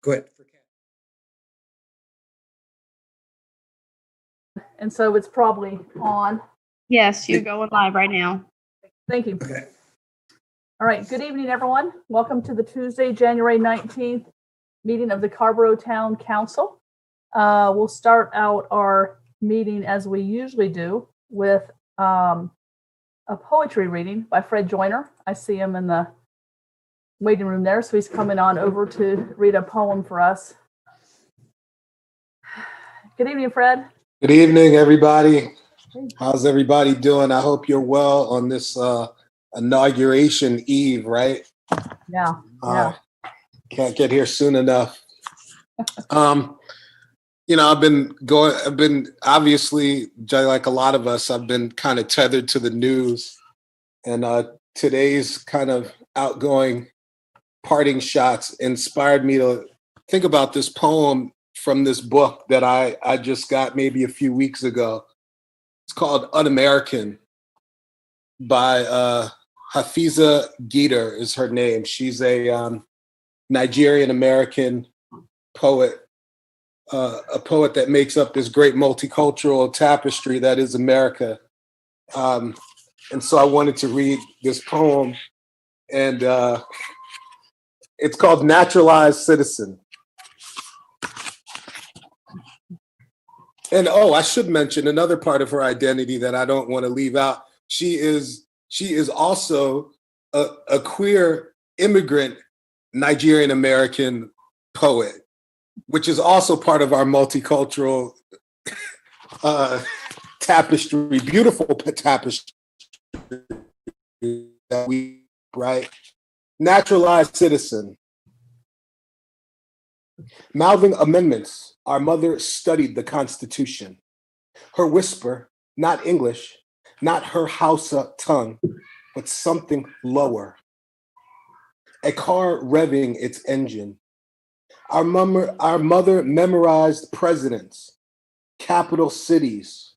Go ahead. And so it's probably on. Yes, you're going live right now. Thank you. Okay. All right. Good evening, everyone. Welcome to the Tuesday, January 19th meeting of the Carrboro Town Council. We'll start out our meeting as we usually do with a poetry reading by Fred Joyner. I see him in the waiting room there, so he's coming on over to read a poem for us. Good evening, Fred. Good evening, everybody. How's everybody doing? I hope you're well on this inauguration eve, right? Yeah. Can't get here soon enough. I've been obviously, like a lot of us, I've been kind of tethered to the news, and today's kind of outgoing parting shots inspired me to think about this poem from this book that I just got maybe a few weeks ago. It's called Un-American by Hafiza Geter is her name. She's a Nigerian-American poet, a poet that makes up this great multicultural tapestry that is America. And so I wanted to read this poem, and it's called Naturalized Citizen. And I should mention another part of her identity that I don't want to leave out. She is also a queer immigrant Nigerian American poet, which is also part of our multicultural tapestry, beautiful tapestry that we, right? Naturalized citizen. Mouthing amendments, our mother studied the Constitution. Her whisper, not English, not her Hausa tongue, but something lower. A car revving its engine. Our mother memorized presidents, capital cities,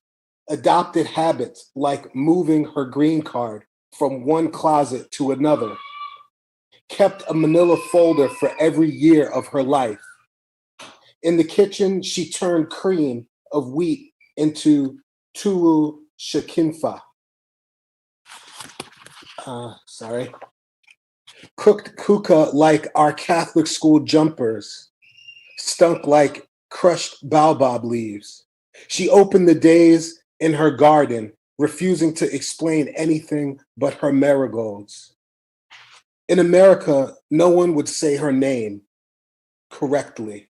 adopted habits like moving her green card from one closet to another, kept a manila folder for every year of her life. In the kitchen, she turned cream of wheat into tuwu shakinfa. Cooked kuka like our Catholic school jumpers, stunk like crushed baobab leaves. She opened the days in her garden, refusing to explain anything but her marigolds. In America, no one would say her name correctly.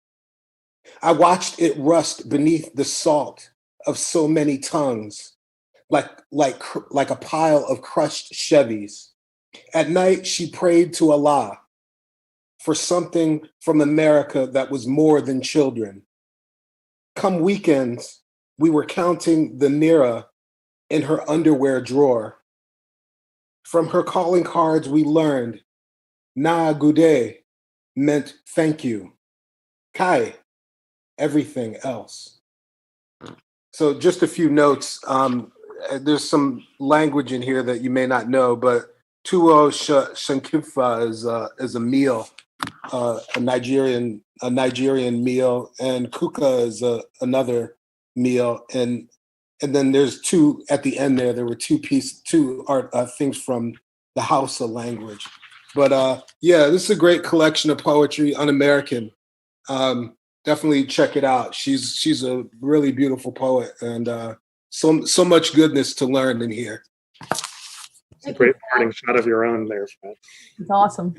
I watched it rust beneath the salt of so many tongues, like a pile of crushed Chevys. At night, she prayed to Allah for something from America that was more than children. Come weekends, we were counting the naira in her underwear drawer. From her calling cards, we learned na gude meant thank you. Kai, everything else. So just a few notes. There's some language in here that you may not know, but tuwo shankimfa is a meal, a Nigerian meal, and kuka is another meal, and then there's two at the end there. There were two things from the Hausa language, but this is a great collection of poetry, Un-American. Definitely check it out. She's a really beautiful poet, and so much goodness to learn in here. It's a great parting shot of your own there, Fred. It's awesome.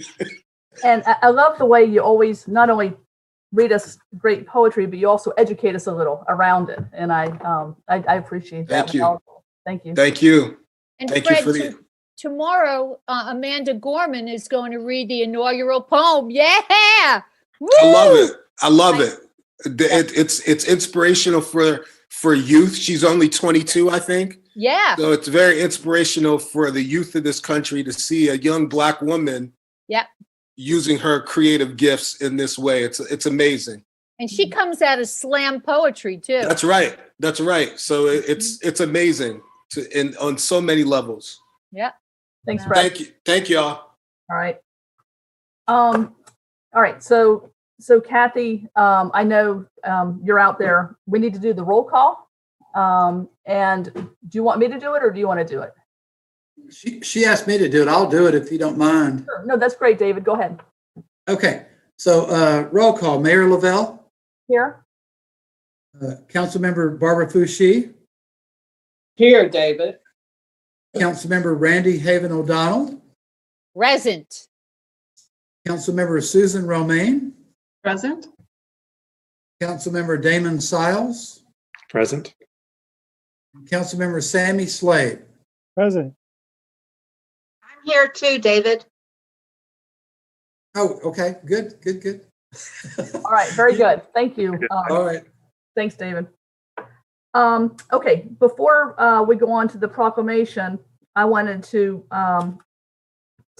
And I love the way you always not only read us great poetry, but you also educate us a little around it. And I appreciate that. Thank you. Thank you. Thank you. And Thank Fred, you for tomorrow, Amanda Gorman is going to read the inaugural poem. Yeah! Woo! I love it. It's inspirational for youth. She's only 22, I think. Yeah. So it's very inspirational for the youth of this country to see a young Black woman using her creative gifts in this way. It's amazing. And she comes out of slam poetry too. That's right. So it's amazing on so many levels. Yeah. Thanks, Fred. Thank you, y'all. All right. So So Kathy, I know you're out there. We need to do the roll call. And do you want me to do it or do you want to do it? She asked me to do it. I'll do it if you don't mind. Sure. No, that's great, David. Go ahead. Okay. So roll call. Mayor Lavelle, Here. Councilmember Barbara Foushee, Here, David. Councilmember Randy Haven O'Donnell, Present. Councilmember Susan Romaine, Present. Councilmember Damon Siles, Present. Councilmember Sammy Slade. Present. I'm here too, David. Oh, okay. Good. All right. Very good. Thank you. All right. Thanks, David. Okay, before we go on to the proclamation, I wanted to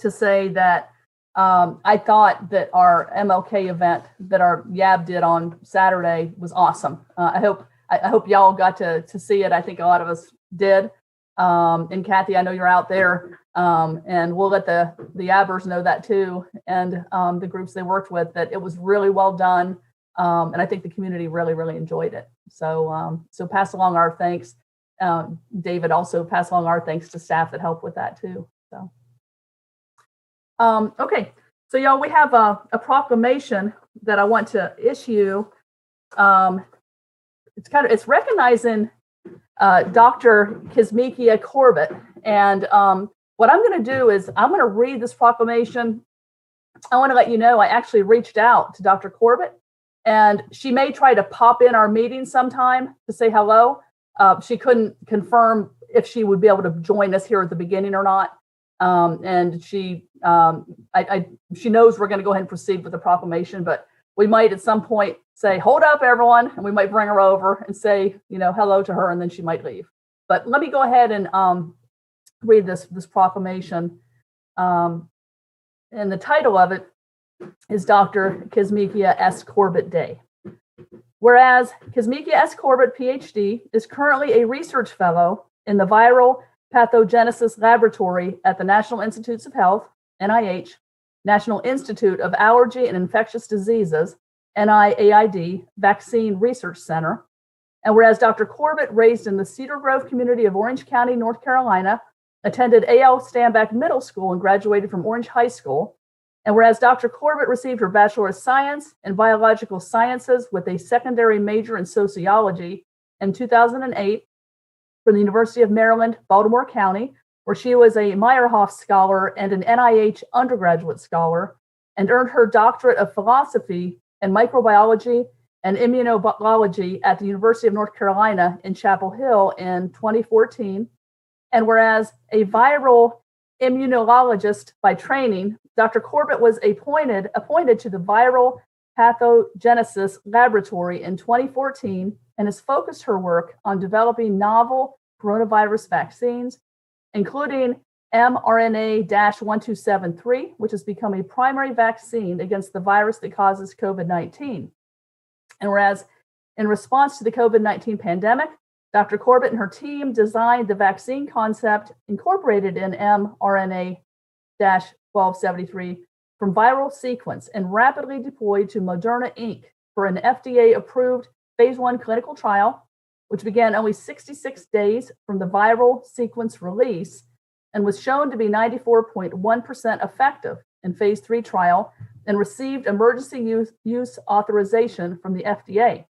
say that I thought that our MLK event that our YAB did on Saturday was awesome. I hope y'all got to see it. I think a lot of us did. And Kathy, I know you're out there, and we'll let the YABers know that too, and the groups they worked with, that it was really well done. And I think the community really, really enjoyed it. So pass along our thanks. David, also pass along our thanks to staff that helped with that too. So, okay. So y'all, we have a proclamation that I want to issue. It's recognizing Dr. Kizzmekia Corbett. And what I'm going to do is I'm going to read this proclamation. I want to let you know I actually reached out to Dr. Corbett. And she may try to pop in our meeting sometime to say hello. She couldn't confirm if she would be able to join us here at the beginning or not. And she knows we're going to go ahead and proceed with the proclamation, but we might at some point say, hold up, everyone. And we might bring her over and say, hello to her, and then she might leave. But let me go ahead and read this proclamation. And the title of it is Dr. Kizzmekia S. Corbett Day. Whereas Kizzmekia S. Corbett, PhD, is currently a research fellow in the Viral Pathogenesis Laboratory at the National Institutes of Health, NIH, National Institute of Allergy and Infectious Diseases, NIAID, Vaccine Research Center. And whereas Dr. Corbett, raised in the Cedar Grove community of Orange County, North Carolina, attended A.L. Stanback Middle School and graduated from Orange High School. And whereas Dr. Corbett received her Bachelor of Science in Biological Sciences with a secondary major in sociology in 2008 from the University of Maryland, Baltimore County, where she was a Meyerhoff Scholar and an NIH undergraduate scholar, and earned her doctorate of philosophy in microbiology and immunobiology at the University of North Carolina in Chapel Hill in 2014. And whereas a viral immunologist by training, Dr. Corbett was appointed to the Viral Pathogenesis Laboratory in 2014 and has focused her work on developing novel coronavirus vaccines, including mRNA-1273, which has become a primary vaccine against the virus that causes COVID-19. And whereas in response to the COVID-19 pandemic, Dr. Corbett and her team designed the vaccine concept incorporated in mRNA-1273 from viral sequence and rapidly deployed to Moderna Inc. for an FDA-approved phase 1 clinical trial, which began only 66 days from the viral sequence release and was shown to be 94.1% effective in phase 3 trial and received emergency use authorization from the FDA.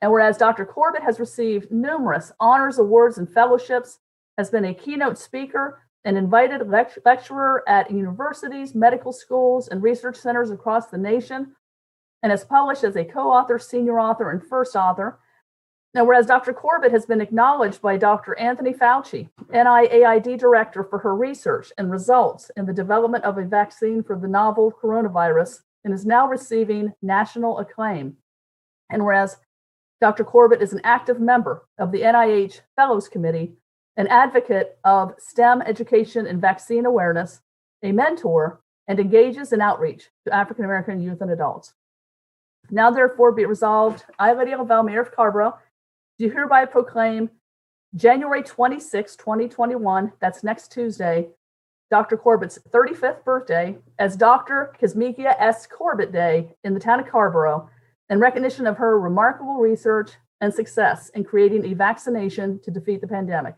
And whereas Dr. Corbett has received numerous honors, awards, and fellowships, has been a keynote speaker and invited lecturer at universities, medical schools, and research centers across the nation, and has published as a co-author, senior author, and first author. Now, whereas Dr. Corbett has been acknowledged by Dr. Anthony Fauci, NIAID director, for her research and results in the development of a vaccine for the novel coronavirus, and is now receiving national acclaim. And whereas Dr. Corbett is an active member of the NIH Fellows Committee, an advocate of STEM education and vaccine awareness, a mentor, and engages in outreach to African American youth and adults. Now, therefore, be it resolved, I, Lydia Lavelle, Mayor of Carrboro, do hereby proclaim January 26, 2021, that's next Tuesday, Dr. Corbett's 35th birthday as Dr. Kizzmekia S. Corbett Day in the town of Carrboro in recognition of her remarkable research and success in creating a vaccination to defeat the pandemic.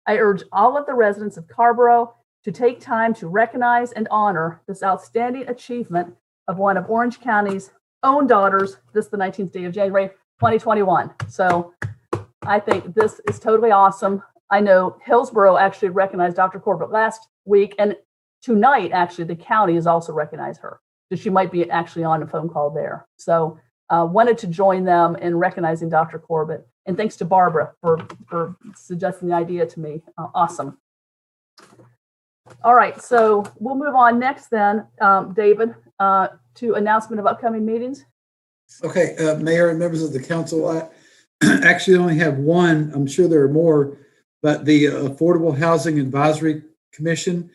I urge all of the residents of Carrboro to take time to recognize and honor this outstanding achievement of one of Orange County's own daughters, this the 19th day of January, 2021. So I think this is totally awesome. I know Hillsborough actually recognized Dr. Corbett last week, and tonight, actually, the county has also recognized her. So she might be actually on a phone call there. So wanted to join them in recognizing Dr. Corbett. And thanks to Barbara for suggesting the idea to me. Awesome. All right, so we'll move on next then, David, to announcement of upcoming meetings. Okay, Mayor and members of the council, I actually only have one. I'm sure there are more, but the Affordable Housing Advisory Commission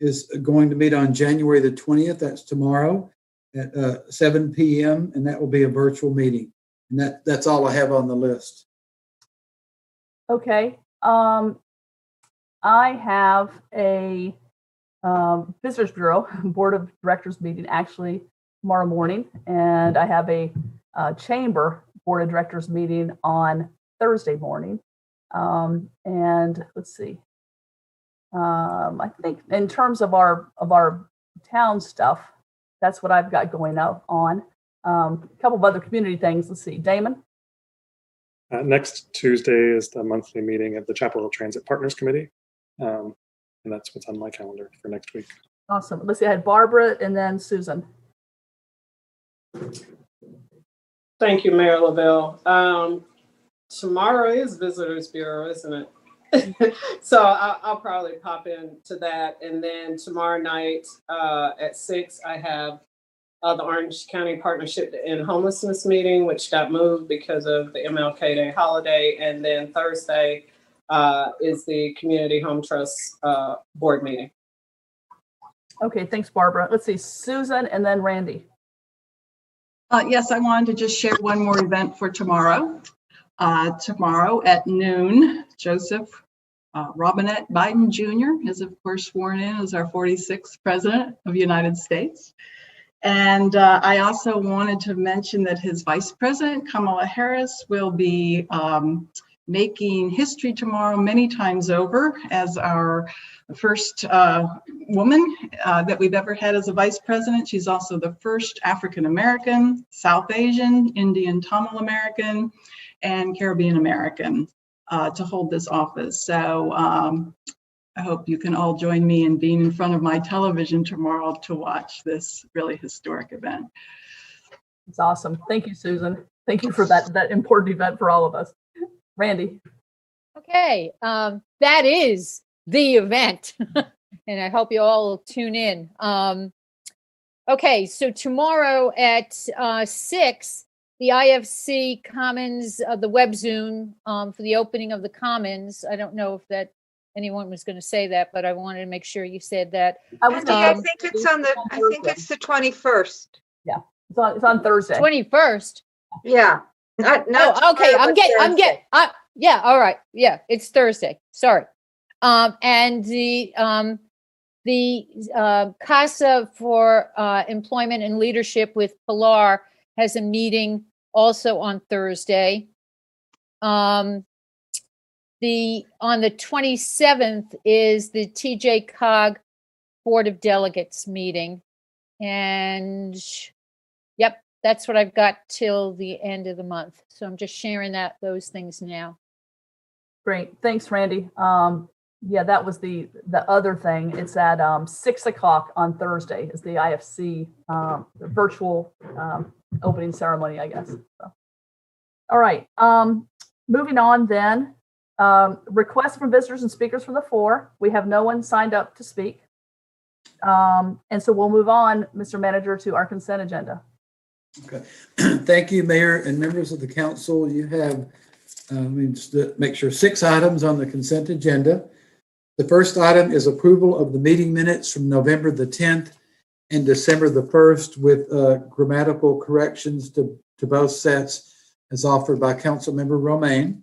is going to meet on January the 20th. That's tomorrow at 7 p.m. and that will be a virtual meeting. And that's all I have on the list. Okay. I have a Visitors Bureau Board of Directors meeting actually tomorrow morning, and I have a Chamber Board of Directors meeting on Thursday morning. And let's see. I think in terms of our town stuff, that's what I've got going on. A couple of other community things. Let's see, Damon. Next Tuesday is the monthly meeting of the Chapel Hill Transit Partners Committee. And that's what's on my calendar for next week. Awesome. Let's see, I had Barbara and then Susan. Thank you, Mayor LaVelle. Tomorrow is Visitors Bureau, isn't it? So I'll probably pop into that. And then tomorrow night at 6, I have the Orange County Partnership to End Homelessness meeting, which got moved because of the MLK Day holiday. And then Thursday is the Community Home Trust board meeting. Okay, thanks, Barbara. Let's see, Susan and then Randy. Yes, I wanted to just share one more event for tomorrow. Tomorrow at noon, Joseph Robinette Biden Jr. is, of course, sworn in as our 46th President of the United States. And I also wanted to mention that his Vice President, Kamala Harris, will be making history tomorrow many times over as our first woman that we've ever had as a vice president. She's also the first African American, South Asian, Indian Tamil American, and Caribbean American to hold this office. So I hope you can all join me in being in front of my television tomorrow to watch this really historic event. It's awesome. Thank you, Susan. Thank you for that important event for all of us. Randy. Okay, that is the event. And I hope you all will tune in. Okay, so tomorrow at 6, the IFC Commons, the web Zoom for the opening of the Commons. I don't know if that anyone was going to say that, but I wanted to make sure you said that. I think it's I think it's the 21st. Yeah, it's on Thursday. 21st. Yeah. Not okay. Thursday. Yeah. All right. Yeah, it's Thursday. Sorry. And the CASA for Employment and Leadership with Pilar has a meeting also on Thursday. On the 27th is the TJ Cog Board of Delegates meeting. And yep, that's what I've got till the end of the month. So I'm just sharing those things now. Great. Thanks, Randy. Yeah, that was the other thing. It's at 6 o'clock on Thursday is the IFC virtual opening ceremony, I guess. So. All right. Moving on then. Requests from visitors and speakers from the floor. We have no one signed up to speak. And so we'll move on, Mr. Manager, to our consent agenda. Okay. Thank you, Mayor and members of the council. You have, let me just make sure, 6 items on the consent agenda. The first item is approval of the meeting minutes from November the 10th and December the 1st with grammatical corrections to both sets as offered by Councilmember Romaine.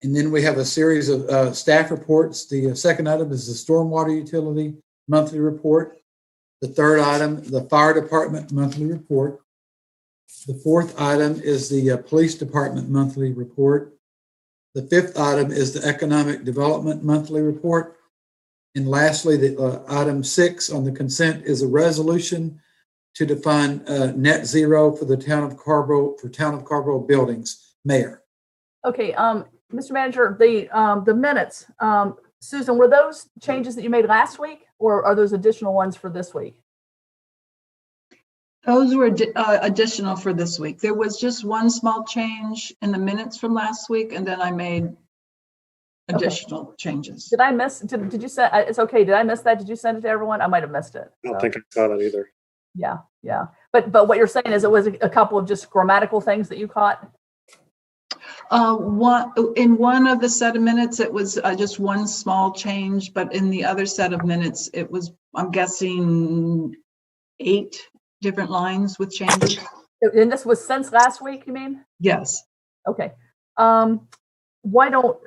And then we have a series of staff reports. The second item is the stormwater utility monthly report. The third item, the fire department monthly report. The fourth item is the police department monthly report. The fifth item is the economic development monthly report. And lastly, the item 6 on the consent is a resolution to define net zero for the town of Carrboro buildings. Mayor. Okay, Mr. Manager, the minutes, Susan, were those changes that you made last week, or are those additional ones for this week? Those were additional for this week. There was just one small change in the minutes from last week, and then I made additional changes. Did I miss, did you send, it's okay, did I miss that? Did you send it to everyone? I might have missed it. I don't think I saw that either. Yeah. But what you're saying is it was a couple of just grammatical things that you caught? In one of the set of minutes, it was just one small change, but in the other set of minutes, it was, I'm guessing, 8 different lines with changes. And this was since last week, you mean? Yes. Okay. Why don't,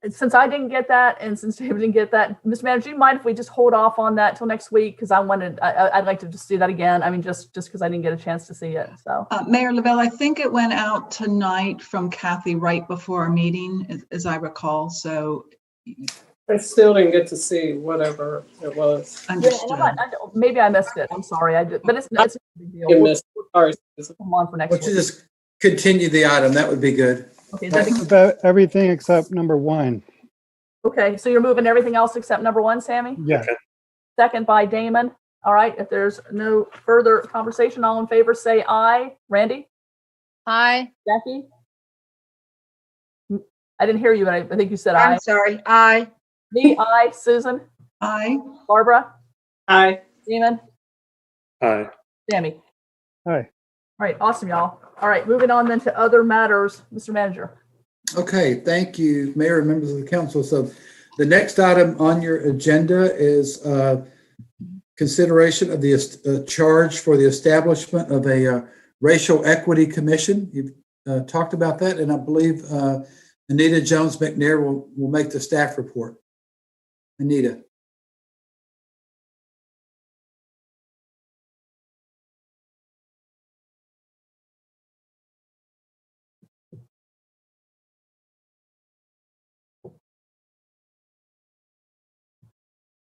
since I didn't get that and since David didn't get that, Mr. Manager, do you mind if we just hold off on that till next week? Because I'd like to just do that again. I mean, just because I didn't get a chance to see it. So, Mayor Lavelle, I think it went out tonight from Kathy right before our meeting, as I recall. So I still didn't get to see whatever it was. understood. yeah, maybe I missed it. I'm sorry. But it's not a big deal. You missed it. Sorry. Come on for next Why don't you week. just continue the item? That would be good. Okay, About everything except number 1. okay, so you're moving everything else except number 1, Sammy? Yeah. Second by Damon. All right, if there's no further conversation, all in favor say aye. Randy? Aye. Jackie? I didn't hear you, but I think you said aye. I'm sorry. Aye. Me, aye. Susan? Aye. Barbara? Aye. Damon? Aye. Sammy? Aye. All right, awesome, y'all. All right, moving on then to other matters. Mr. Manager. Okay, thank you, Mayor and members of the council. So the next item on your agenda is consideration of the charge for the establishment of a racial equity commission. You've talked about that, and I believe Anita Jones McNair will make the staff report. Anita.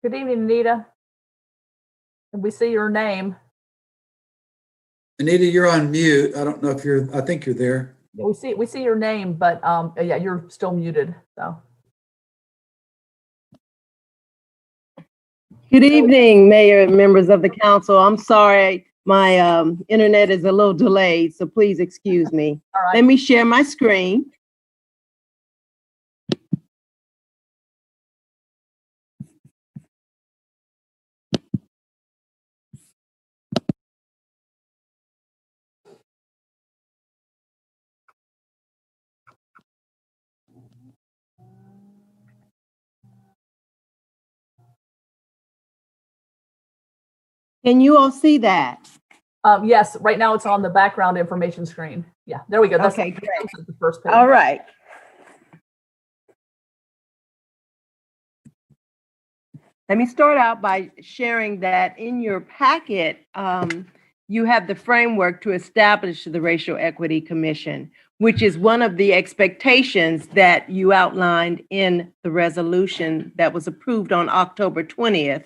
Good evening, Anita. We see your name. Anita, you're on mute. I don't know if I think you're there. Yeah, we see your name, but yeah, you're still muted. So. Good evening, Mayor and members of the council. I'm sorry, my internet is a little delayed, so please excuse me. All right. Let me share my screen. Can you all see that? Yes, right now it's on the background information screen. Yeah, there we go. That's Okay, great. the first page. All right. Let me start out by sharing that in your packet, you have the framework to establish the Racial Equity Commission, which is one of the expectations that you outlined in the resolution that was approved on October 20th,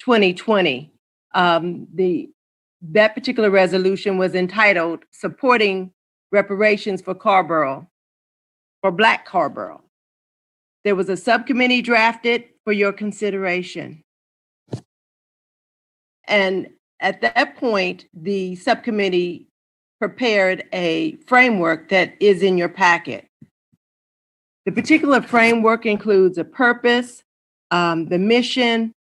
2020. That particular resolution was entitled Supporting Reparations for Carrboro, for Black Carrboro. There was a subcommittee drafted for your consideration. And at that point, the subcommittee prepared a framework that is in your packet. The particular framework includes a purpose, the mission,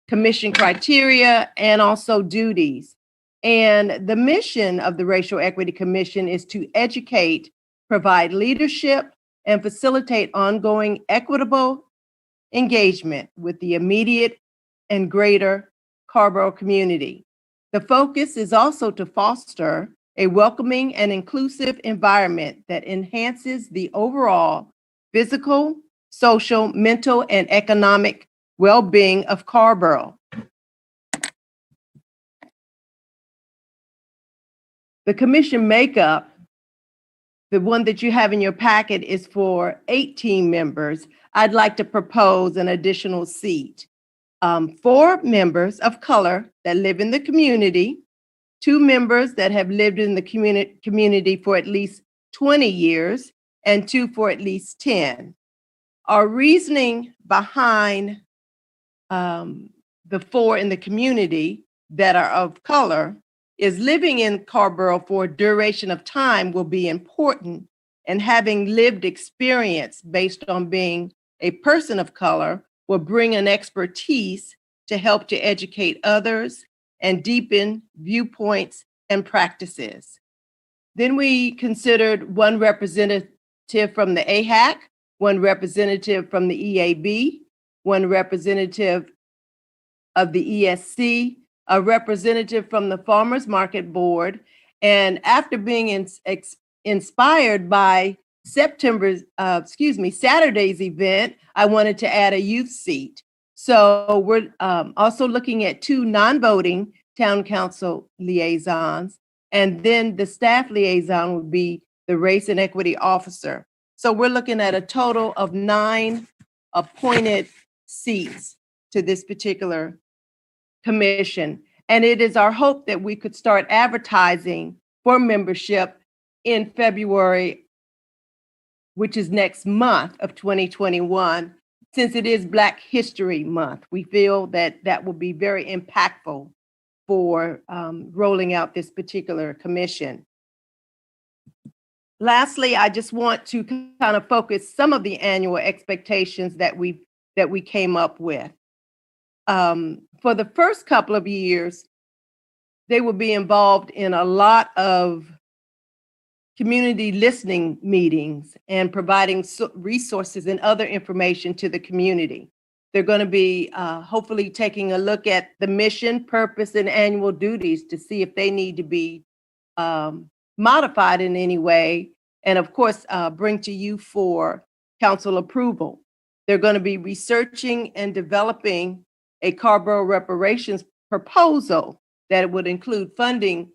commission criteria, and also duties. And the mission of the Racial Equity Commission is to educate, provide leadership, and facilitate ongoing equitable engagement with the immediate and greater Carrboro community. The focus is also to foster a welcoming and inclusive environment that enhances the overall physical, social, mental, and economic well-being of Carrboro. The commission makeup, the one that you have in your packet, is for 18 members. I'd like to propose an additional seat. 4 members of color that live in the community, 2 members that have lived in the community for at least 20 years, and 2 for at least 10. Our reasoning behind the 4 in the community that are of color is living in Carrboro for a duration of time will be important, and having lived experience based on being a person of color will bring an expertise to help to educate others and deepen viewpoints and practices. Then we considered 1 representative from the AHAC, 1 representative from the EAB, 1 representative of the ESC, a representative from the Farmers Market Board, and after being inspired by Saturday's event, I wanted to add a youth seat. So we're also looking at 2 non-voting town council liaisons, and then the staff liaison would be the race and equity officer. So we're looking at a total of 9 appointed seats to this particular commission. And it is our hope that we could start advertising for membership in February, which is next month of 2021, since it is Black History Month. We feel that that will be very impactful for rolling out this particular commission. Lastly, I just want to kind of focus some of the annual expectations that we came up with. For the first couple of years, they will be involved in a lot of community listening meetings and providing resources and other information to the community. They're going to be hopefully taking a look at the mission, purpose, and annual duties to see if they need to be modified in any way, and of course, bring to you for council approval. They're going to be researching and developing a Carrboro reparations proposal that would include funding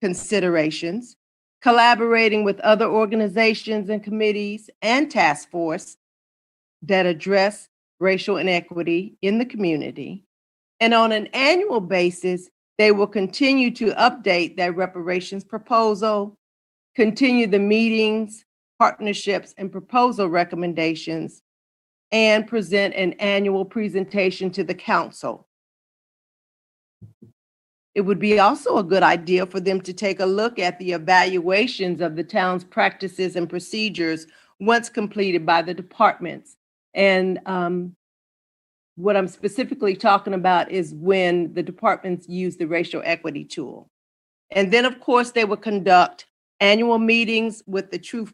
considerations, collaborating with other organizations and committees and task force that address racial inequity in the community. And on an annual basis, they will continue to update their reparations proposal, continue the meetings, partnerships, and proposal recommendations, and present an annual presentation to the council. It would be also a good idea for them to take a look at the evaluations of the town's practices and procedures once completed by the departments. And what I'm specifically talking about is when the departments use the racial equity tool. And then, of course, they will conduct annual meetings with the Truth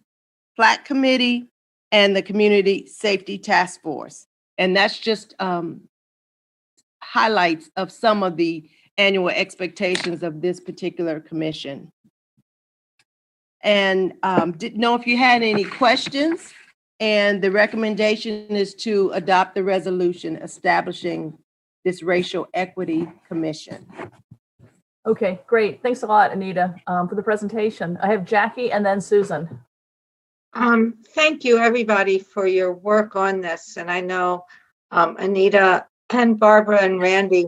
Plaque Committee and the Community Safety Task Force. And that's just highlights of some of the annual expectations of this particular commission. And didn't know if you had any questions. And the recommendation is to adopt the resolution establishing this Racial Equity Commission. Okay, great. Thanks a lot, Anita, for the presentation. I have Jackie and then Susan. Thank you, everybody, for your work on this. And I know Anita and Barbara and Randy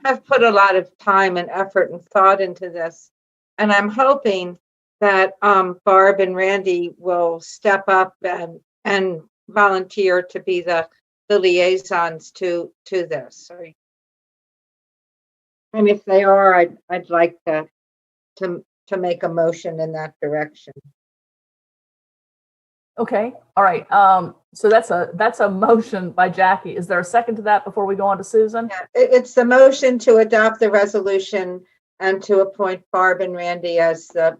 have put a lot of time and effort and thought into this. And I'm hoping that Barb and Randy will step up and volunteer to be the liaisons to this. And if they are, I'd like to make a motion in that direction. Okay, all right. So that's a motion by Jackie. Is there a second to that before we go on to Susan? Yeah, it's the motion to adopt the resolution and to appoint Barb and Randy as the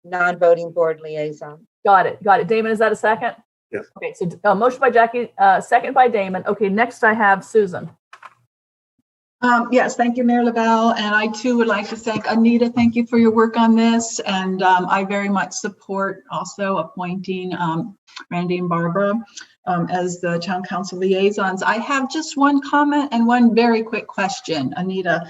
non-voting board liaison. Got it. Damon, is that a second? Yes. Okay, so motion by Jackie, second by Damon. Okay, next I have Susan. Yes, thank you, Mayor LaBelle. And I too would like to thank Anita. Thank you for your work on this. And I very much support also appointing Randy and Barbara as the town council liaisons. I have just one comment and one very quick question, Anita.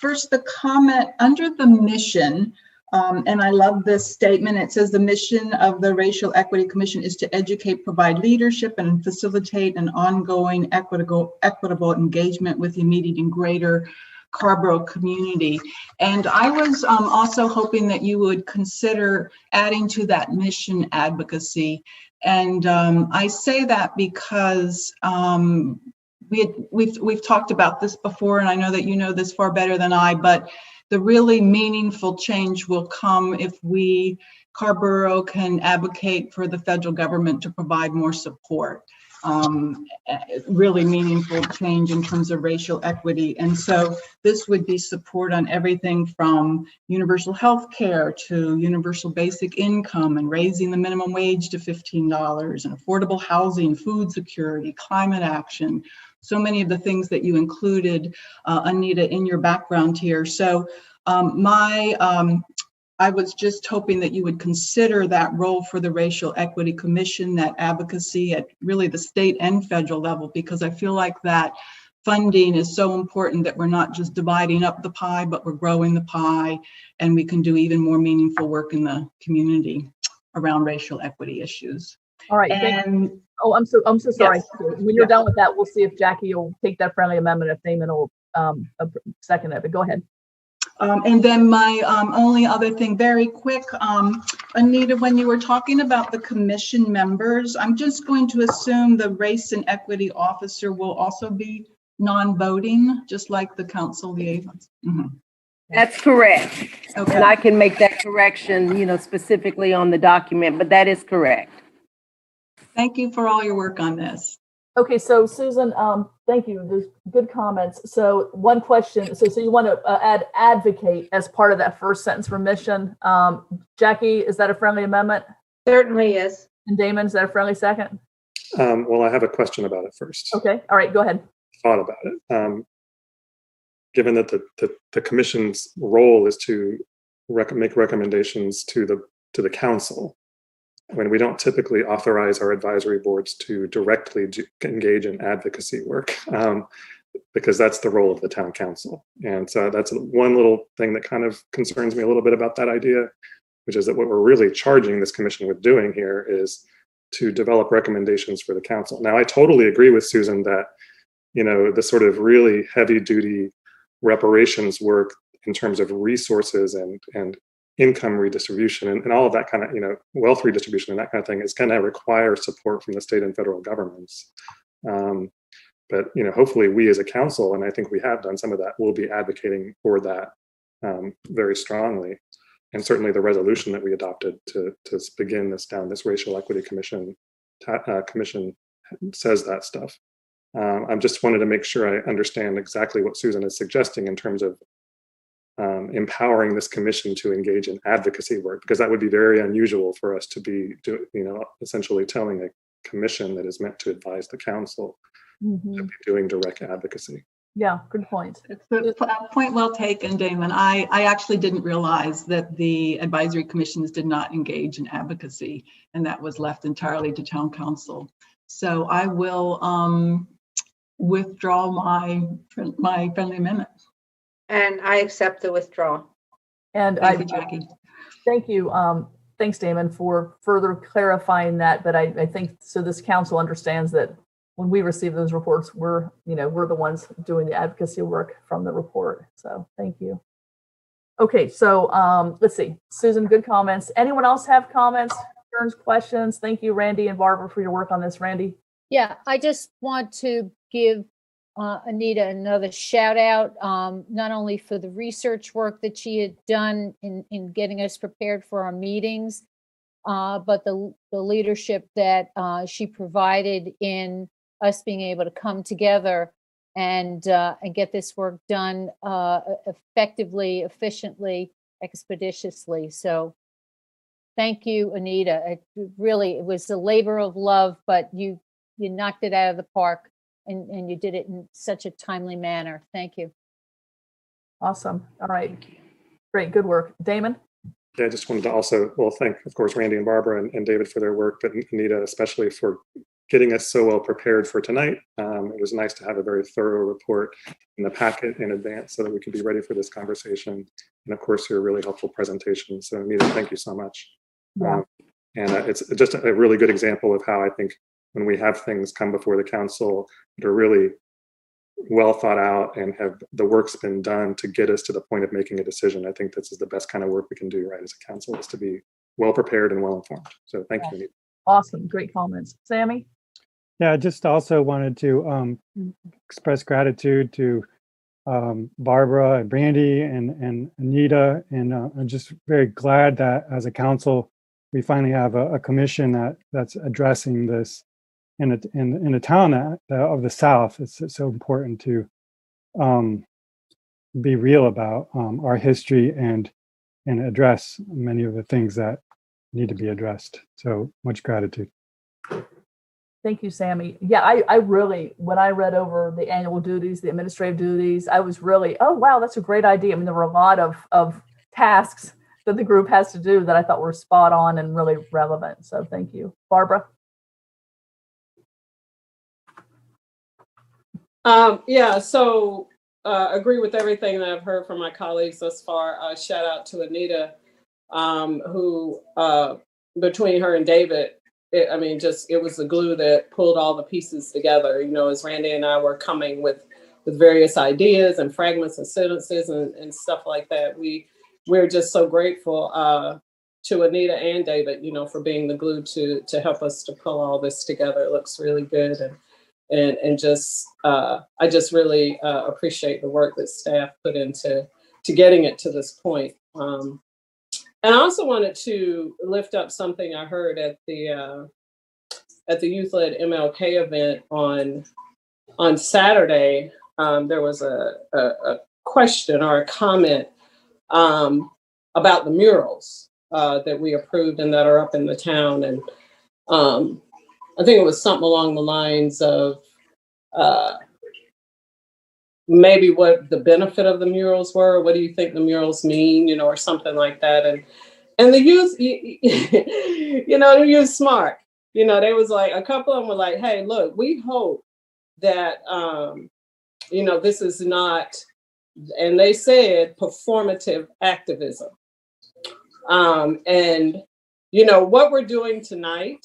First, the comment under the mission, and I love this statement. It says the mission of the Racial Equity Commission is to educate, provide leadership, and facilitate an ongoing equitable engagement with the immediate and greater Carrboro community. And I was also hoping that you would consider adding to that mission advocacy. And I say that because we've talked about this before, and I know that you know this far better than I, but the really meaningful change will come if we, Carrboro, can advocate for the federal government to provide more support. Really meaningful change in terms of racial equity. And so this would be support on everything from universal health care to universal basic income and raising the minimum wage to $15 and affordable housing, food security, climate action. So many of the things that you included, Anita, in your background here. So I was just hoping that you would consider that role for the Racial Equity Commission, that advocacy at really the state and federal level, because I feel like that funding is so important that we're not just dividing up the pie, but we're growing the pie, and we can do even more meaningful work in the community around racial equity issues. All right. And oh, I'm so sorry. Yes. When you're done with that, we'll see if Jackie will take that friendly amendment, if Damon will second it, but go ahead. And then my only other thing, very quick, Anita, when you were talking about the commission members, I'm just going to assume the race and equity officer will also be non-voting, just like the council liaisons. Mm-hmm. That's correct. Okay. And I can make that correction, specifically on the document, but that is correct. Thank you for all your work on this. Okay, so Susan, thank you. There's good comments. So one question, so you want to add advocate as part of that first sentence for mission. Jackie, is that a friendly amendment? Certainly is. And Damon, is that a friendly second? Well, I have a question about it first. Okay, all right, go ahead. Thought about it. Given that the commission's role is to make recommendations to the council, when we don't typically authorize our advisory boards to directly engage in advocacy work, because that's the role of the town council. And so that's one little thing that kind of concerns me a little bit about that idea, which is that what we're really charging this commission with doing here is to develop recommendations for the council. Now, I totally agree with Susan that, the sort of really heavy duty reparations work in terms of resources and income redistribution and all of that kind of, wealth redistribution and that kind of thing is going to require support from the state and federal governments. But, hopefully we as a council, and I think we have done some of that, will be advocating for that very strongly. And certainly the resolution that we adopted to begin this Racial Equity Commission says that stuff. I just wanted to make sure I understand exactly what Susan is suggesting in terms of empowering this commission to engage in advocacy work, because that would be very unusual for us to be essentially telling a commission that is meant to advise the council to be doing direct advocacy. Yeah, good point. It's a point well taken, Damon. I actually didn't realize that the advisory commissions did not engage in advocacy, and that was left entirely to town council. So I will withdraw my friendly amendment. And I accept the withdrawal. And Thank you, Jackie. Thank you. Thanks, Damon, for further clarifying that. But I think so this council understands that when we receive those reports, we're the ones doing the advocacy work from the report. So thank you. Okay, so let's see. Susan, good comments. Anyone else have comments, concerns, questions? Thank you, Randy and Barbara, for your work on this. Randy? Yeah, I just want to give Anita another shout out, not only for the research work that she had done in getting us prepared for our meetings, but the leadership that she provided in us being able to come together and get this work done effectively, efficiently, expeditiously. So thank you, Anita. It was a labor of love, but you knocked it out of the park. and you did it in such a timely manner. Thank you. Awesome. All right. Great. Good work. Damon? Yeah, I just wanted to also, well, thank, of course, Randy and Barbara and David for their work, but Anita especially for getting us so well prepared for tonight. It was nice to have a very thorough report in the packet in advance so that we could be ready for this conversation. And of course, your really helpful presentation. So Anita, thank you so much. Yeah. It's just a really good example of how I think when we have things come before the council that are really well thought out and have the work's been done to get us to the point of making a decision. I think this is the best kind of work we can do, right, as a council, is to be well prepared and well informed. So thank you, Anita. Awesome. Great comments. Sammy? Yeah, I just also wanted to express gratitude to Barbara and Brandy and Anita. And I'm just very glad that as a council, we finally have a commission that's addressing this in a town of the South. It's so important to be real about our history and address many of the things that need to be addressed. So much gratitude. Thank you, Sammy. Yeah, I really, when I read over the annual duties, the administrative duties, I was really, oh, wow, that's a great idea. I mean, there were a lot of tasks that the group has to do that I thought were spot on and really relevant. So thank you. Barbara? Yeah, so agree with everything that I've heard from my colleagues thus far. Shout out to Anita, who between her and David, it was the glue that pulled all the pieces together. You know, as Randy and I were coming with various ideas and fragments and sentences and stuff like that, we're just so grateful to Anita and David, you know, for being the glue to help us to pull all this together. It looks really good, and just I just really appreciate the work that staff put into getting it to this point. And I also wanted to lift up something I heard at the youth-led MLK event on Saturday. There was a question or a comment about the murals that we approved and that are up in the town. And I think it was something along the lines of maybe what the benefit of the murals were. What do you think the murals mean, you know, or something like that. And the youth, you know, the youth smart. You know, they was like, a couple of them were like, hey, look, we hope that, you know, this is not, and they said performative activism. And, you know, what we're doing tonight,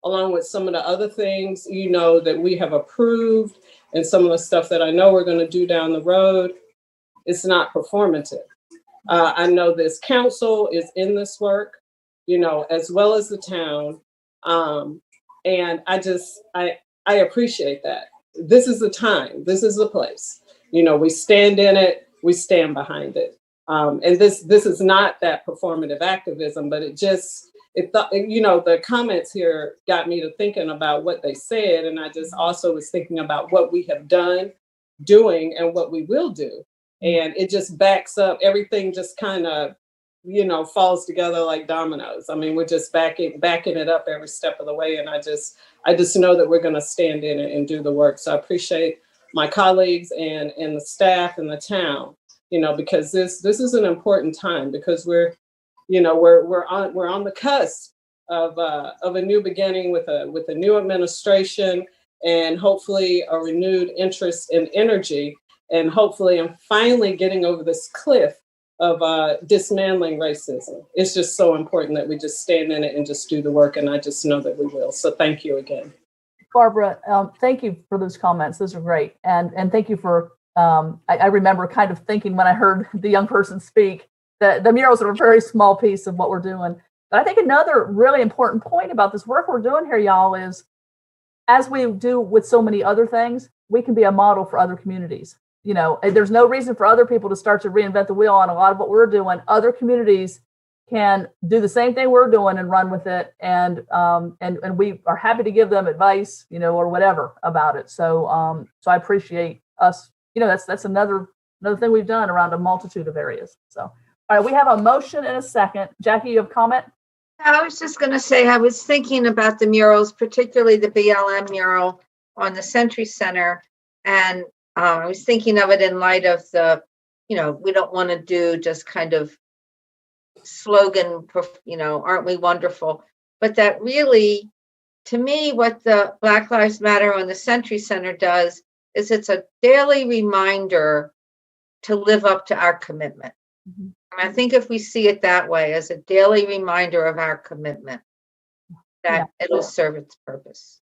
along with some of the other things, you know, that we have approved and some of the stuff that I know we're going to do down the road, it's not performative. I know this council is in this work, you know, as well as the town. And I appreciate that. This is the time. This is the place. You know, we stand in it. We stand behind it. And this is not that performative activism, but you know, the comments here got me to thinking about what they said. And I just also was thinking about what we have done, doing, and what we will do. And it just backs up, everything just kind of, you know, falls together like dominoes. I mean, we're just backing it up every step of the way. And I just know that we're going to stand in it and do the work. So I appreciate my colleagues and the staff and the town, you know, because this is an important time, because we're on the cusp of a new beginning with a new administration, and hopefully a renewed interest and energy, and hopefully I'm finally getting over this cliff of dismantling racism. It's just so important that we just stand in it and just do the work, and I just know that we will. So thank you again. Barbara, thank you for those comments. Those are great. And thank you for, I remember kind of thinking when I heard the young person speak, that the murals are a very small piece of what we're doing. But I think another really important point about this work we're doing here, y'all, is as we do with so many other things, we can be a model for other communities. You know, there's no reason for other people to start to reinvent the wheel on a lot of what we're doing. Other communities can do the same thing we're doing and run with it. And we are happy to give them advice, you know, or whatever about it. So I appreciate us. You know, that's another thing we've done around a multitude of areas. So, all right, we have a motion and a second. Jackie, you have a comment? I was just going to say, I was thinking about the murals, particularly the BLM mural, on the Century Center. And I was thinking of it in light of the, we don't want to do just kind of slogan, aren't we wonderful? But that really, to me, what the Black Lives Matter on the Century Center does is it's a daily reminder to live up to our commitment. Mm-hmm. And I think if we see it that way, as a daily reminder of our commitment, that it'll serve its purpose.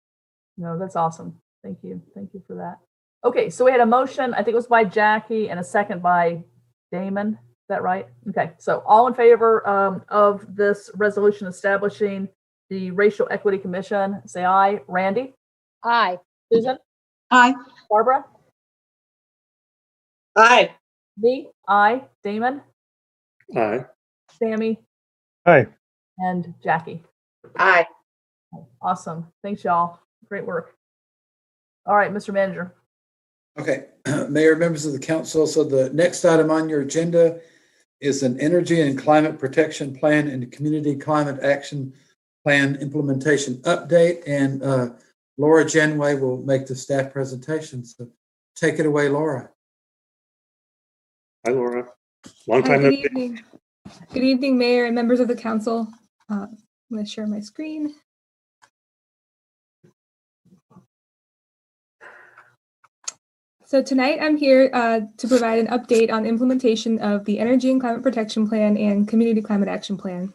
No, that's awesome. Thank you. Thank you for that. Okay, so we had a motion, I think it was by Jackie, and a second by Damon. Is that right? Okay, so all in favor of this resolution establishing the Racial Equity Commission, say aye. Randy? Aye. Susan? Aye. Barbara? Aye. Lee? Aye. Damon? Aye. Sammy? Aye. And Jackie? Aye. Awesome. Thanks, y'all. Great work. All right, Mr. Manager. Okay, Mayor, members of the council. So the next item on your agenda is an energy and climate protection plan and community climate action plan implementation update. And Laura Janway will make the staff presentation. So take it away, Laura. Hi, Laura. Long Hi, time good no see. evening. Good evening, Mayor and members of the council. I'm going to share my screen. So tonight I'm here to provide an update on implementation of the Energy and Climate Protection Plan and Community Climate Action Plan.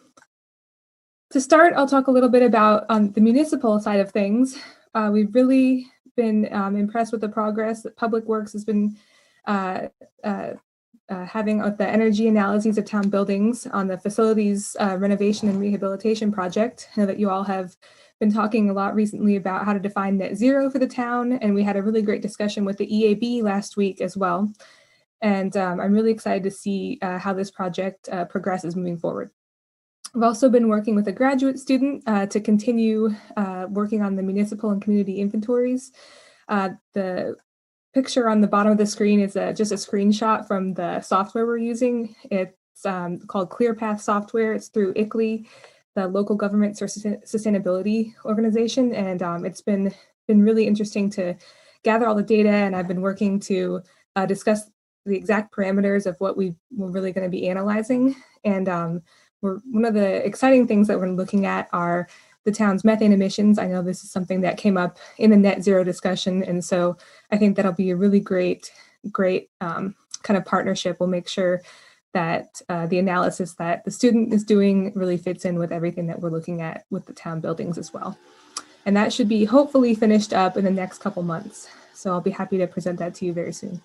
To start, I'll talk a little bit about the municipal side of things. We've really been impressed with the progress that Public Works has been having with the energy analyses of town buildings on the facilities renovation and rehabilitation project. I know that you all have been talking a lot recently about how to define net zero for the town, and we had a really great discussion with the EAB last week as well. And I'm really excited to see how this project progresses moving forward. I've also been working with a graduate student to continue working on the municipal and community inventories. The picture on the bottom of the screen is just a screenshot from the software we're using. It's called ClearPath software. It's through ICLEI, the local government sustainability organization. And it's been really interesting to gather all the data. And I've been working to discuss the exact parameters of what we're really going to be analyzing. And one of the exciting things that we're looking at are the town's methane emissions. I know this is something that came up in the net zero discussion. And so I think that'll be a really great kind of partnership. We'll make sure that the analysis that the student is doing really fits in with everything that we're looking at with the town buildings as well. And that should be hopefully finished up in the next couple months. So I'll be happy to present that to you very soon.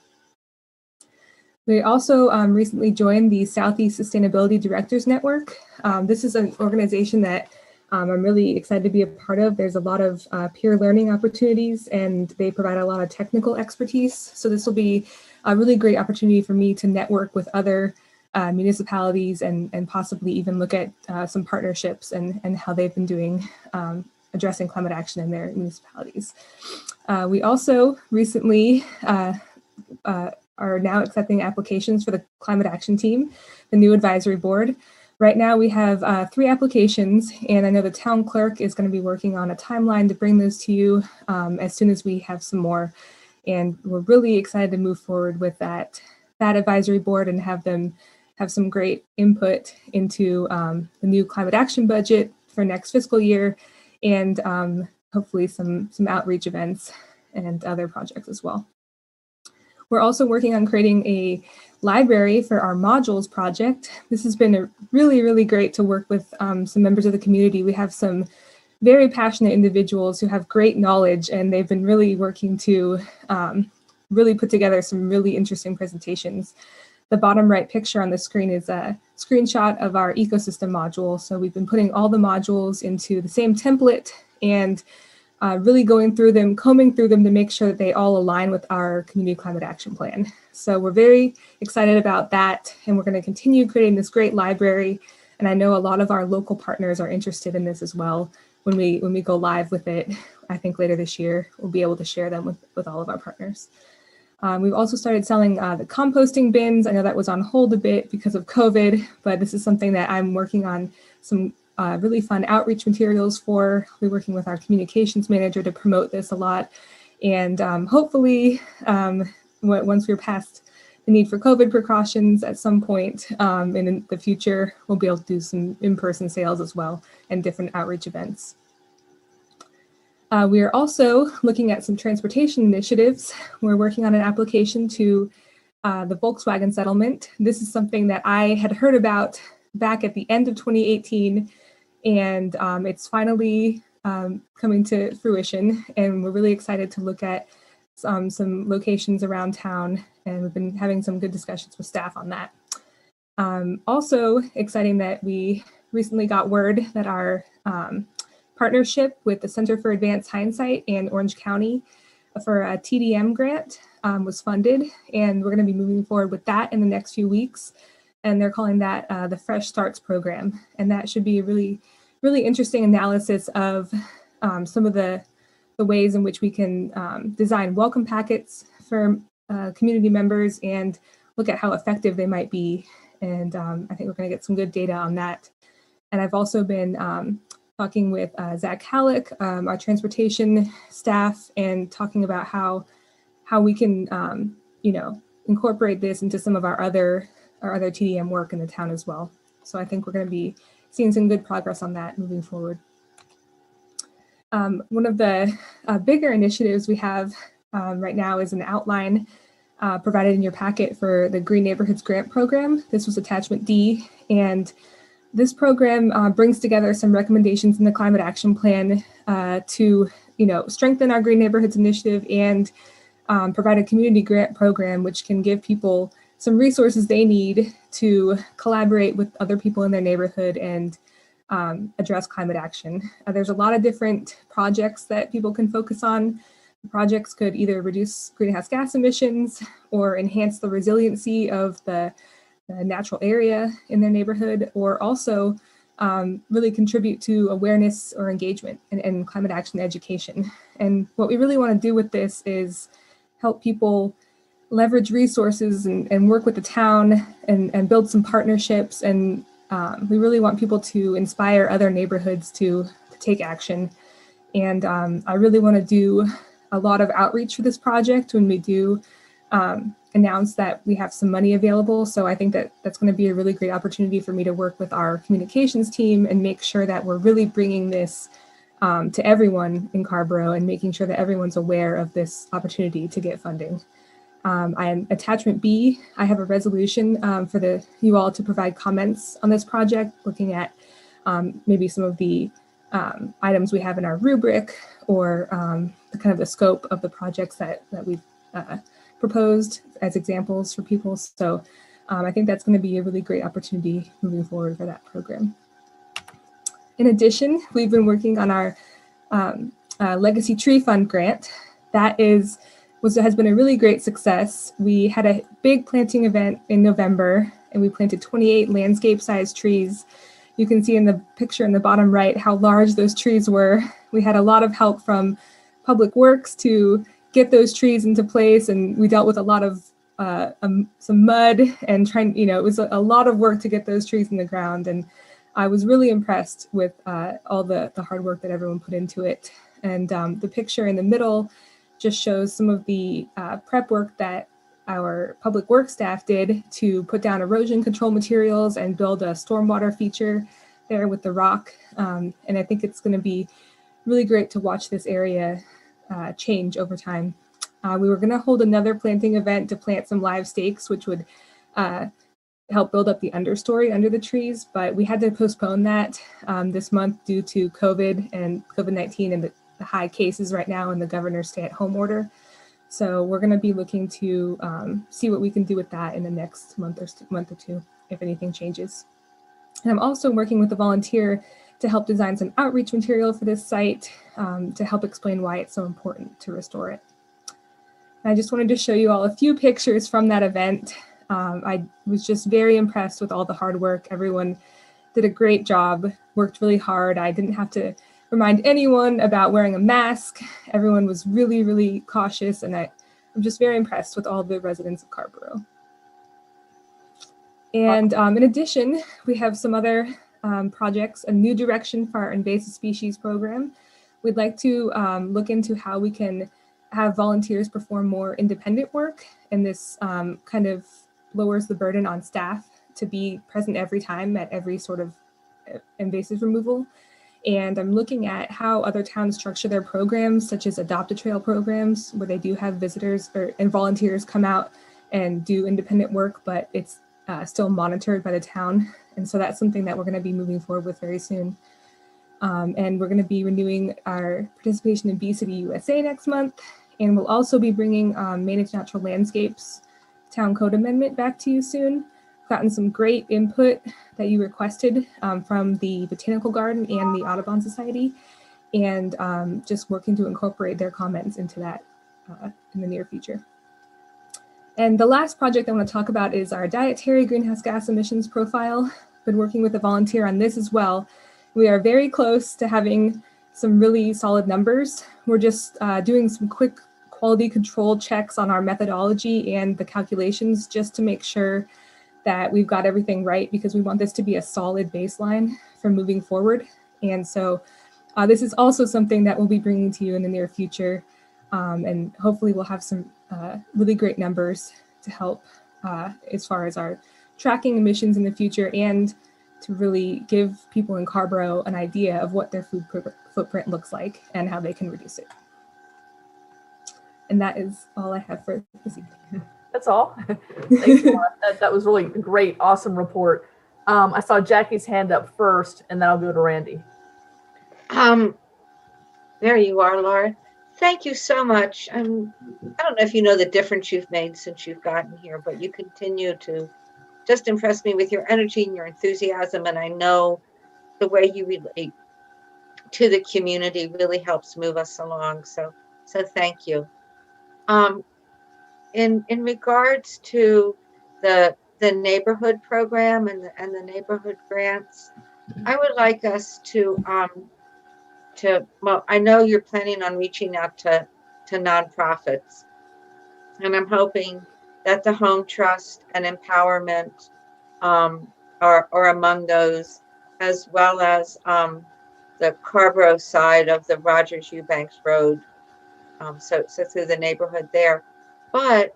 We also recently joined the Southeast Sustainability Directors Network. This is an organization that I'm really excited to be a part of. There's a lot of peer learning opportunities, and they provide a lot of technical expertise. So this will be a really great opportunity for me to network with other municipalities and possibly even look at some partnerships and how they've been doing addressing climate action in their municipalities. We also recently are now accepting applications for the climate action team, the new advisory board. Right now we have 3 applications, and I know the town clerk is going to be working on a timeline to bring those to you as soon as we have some more. And we're really excited to move forward with that advisory board and have them have some great input into the new climate action budget for next fiscal year, and hopefully some outreach events and other projects as well. We're also working on creating a library for our modules project. This has been really, really great to work with some members of the community. We have some very passionate individuals who have great knowledge, and they've been really working to really put together some really interesting presentations. The bottom right picture on the screen is a screenshot of our ecosystem module. So we've been putting all the modules into the same template and really going through them, combing through them to make sure that they all align with our community climate action plan. So we're very excited about that, and we're going to continue creating this great library. And I know a lot of our local partners are interested in this as well. When we go live with it, I think later this year, we'll be able to share them with all of our partners. We've also started selling the composting bins. I know that was on hold a bit because of COVID, but this is something that I'm working on some really fun outreach materials for. We're working with our communications manager to promote this a lot. And hopefully, once we're past the need for COVID precautions at some point in the future, we'll be able to do some in-person sales as well and different outreach events. We are also looking at some transportation initiatives. We're working on an application to the Volkswagen settlement. This is something that I had heard about back at the end of 2018, and it's finally coming to fruition, and we're really excited to look at some locations around town, and we've been having some good discussions with staff on that. Also exciting that we recently got word that our partnership with the Center for Advanced Hindsight and Orange County for a TDM grant was funded, and we're going to be moving forward with that in the next few weeks. And they're calling that the Fresh Starts program, and that should be a really interesting analysis of some of the ways in which we can design welcome packets for community members and look at how effective they might be. And I think we're going to get some good data on that. And I've also been talking with Zach Halleck, our transportation staff, and talking about how we can, incorporate this into some of our other TDM work in the town as well. So I think we're going to be seeing some good progress on that moving forward. One of the bigger initiatives we have right now is an outline provided in your packet for the Green Neighborhoods Grant Program. This was attachment D, and this program brings together some recommendations in the Climate Action Plan to strengthen our Green Neighborhoods initiative and provide a community grant program which can give people some resources they need to collaborate with other people in their neighborhood and address climate action. There's a lot of different projects that people can focus on. The projects could either reduce greenhouse gas emissions or enhance the resiliency of the natural area in their neighborhood, or also really contribute to awareness or engagement and climate action education. And what we really want to do with this is help people leverage resources and work with the town and build some partnerships. And we really want people to inspire other neighborhoods to take action. And I really want to do a lot of outreach for this project when we do announce that we have some money available. So I think that that's going to be a really great opportunity for me to work with our communications team and make sure that we're really bringing this to everyone in Carrboro and making sure that everyone's aware of this opportunity to get funding. I am attachment B. I have a resolution for you all to provide comments on this project, looking at maybe some of the items we have in our rubric, or the scope of the projects that we've proposed as examples for people. So I think that's going to be a really great opportunity moving forward for that program. In addition, we've been working on our Legacy Tree Fund grant. That has been a really great success. We had a big planting event in November, and we planted 28 landscape-sized trees. You can see in the picture in the bottom right how large those trees were. We had a lot of help from Public Works to get those trees into place, and we dealt with a lot of some mud and it was a lot of work to get those trees in the ground. And I was really impressed with all the hard work that everyone put into it. And the picture in the middle just shows some of the prep work that our Public Works staff did to put down erosion control materials and build a stormwater feature there with the rock. And I think it's going to be really great to watch this area change over time. We were going to hold another planting event to plant some live stakes, which would help build up the understory under the trees, but we had to postpone that this month due to COVID and COVID-19 and the high cases right now in the governor's stay-at-home order. So we're going to be looking to see what we can do with that in the next month or two, if anything changes. And I'm also working with a volunteer to help design some outreach material for this site to help explain why it's so important to restore it. And I just wanted to show you all a few pictures from that event. I was just very impressed with all the hard work. Everyone did a great job, worked really hard. I didn't have to remind anyone about wearing a mask. Everyone was really, really cautious, and I'm just very impressed with all the residents of Carrboro. And in addition, we have some other projects, a new direction for our invasive species program. We'd like to look into how we can have volunteers perform more independent work, and this kind of lowers the burden on staff to be present every time at every sort of invasive removal. And I'm looking at how other towns structure their programs, such as Adopt a Trail programs, where they do have visitors and volunteers come out and do independent work, but it's still monitored by the town. And so that's something that we're going to be moving forward with very soon. And we're going to be renewing our participation in Bee City USA next month. And we'll also be bringing Managed Natural Landscapes Town Code Amendment back to you soon. Gotten some great input that you requested from the Botanical Garden and the Audubon Society, and just working to incorporate their comments into that in the near future. And the last project I want to talk about is our dietary greenhouse gas emissions profile. Been working with a volunteer on this as well. We are very close to having some really solid numbers. We're just doing some quick quality control checks on our methodology and the calculations just to make sure that we've got everything right, because we want this to be a solid baseline for moving forward. And so this is also something that we'll be bringing to you in the near future. And hopefully we'll have some really great numbers to help as far as our tracking emissions in the future, and to really give people in Carrboro an idea of what their food footprint looks like and how they can reduce it. And that is all I have for this evening. That's all. Thanks, Laura. That was really great. Awesome report. I saw Jackie's hand up first, and then I'll go to Randy. There you are, Laura. Thank you so much. I don't know if you know the difference you've made since you've gotten here, but you continue to just impress me with your energy and your enthusiasm. And I know the way you relate to the community really helps move us along. So thank you. In regards to the neighborhood program and the neighborhood grants, I would like us to well, I know you're planning on reaching out to nonprofits, and I'm hoping that the Home Trust and Empowerment are among those, as well as the Carrboro side of the Rogers Eubanks Road. So through the neighborhood there. But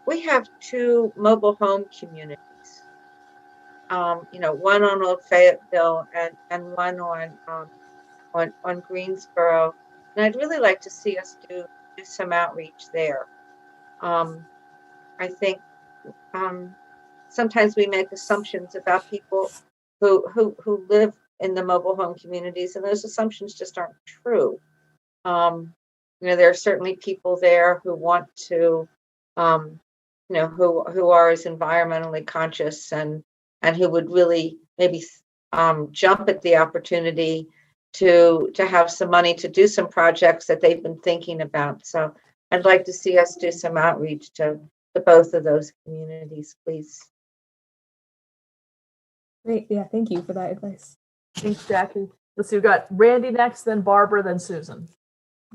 we have two mobile home communities. One on Old Fayetteville and one on Greensboro. And I'd really like to see us do some outreach there. I think sometimes we make assumptions about people who live in the mobile home communities, and those assumptions just aren't true. There are certainly people there who want to, who are as environmentally conscious and who would really maybe jump at the opportunity to have some money to do some projects that they've been thinking about. So I'd like to see us do some outreach to both of those communities, please. Great. Yeah, thank you for that advice. Thanks, Jackie. Let's see, we've got Randy next, then Barbara, then Susan.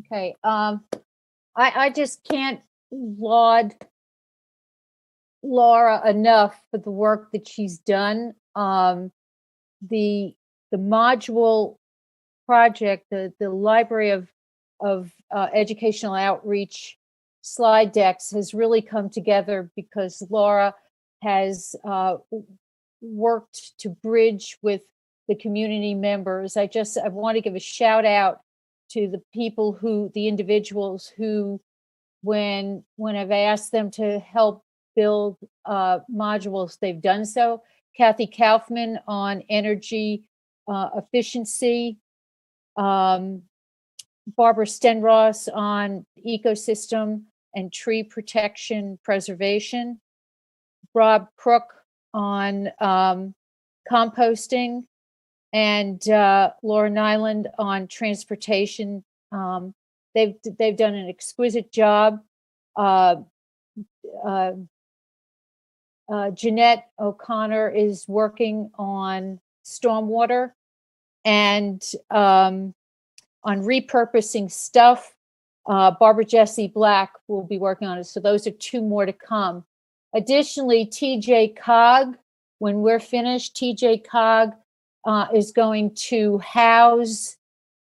Okay. I just can't laud Laura enough for the work that she's done. The module project, the library of educational outreach slide decks has really come together because Laura has worked to bridge with the community members. I want to give a shout out to the individuals who, when I've asked them to help build modules, they've done so. Kathy Kaufman on energy efficiency, Barbara Stenross on ecosystem and tree protection preservation, Rob Crook on composting, and Laura Nyland on transportation. They've done an exquisite job. Jeanette O'Connor is working on stormwater and on repurposing stuff. Barbara Jessie Black will be working on it. So those are two more to come. Additionally, TJ Cog, when we're finished, TJ Cog is going to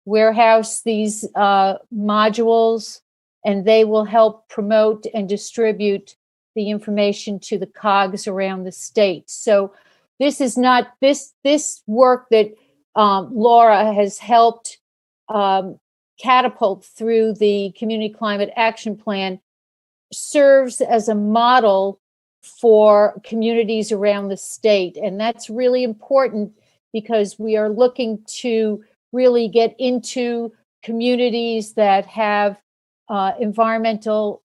warehouse these modules and they will help promote and distribute the information to the COGs around the state. So this is not, this work that Laura has helped catapult through the Community Climate Action Plan serves as a model for communities around the state. And that's really important because we are looking to really get into communities that have environmental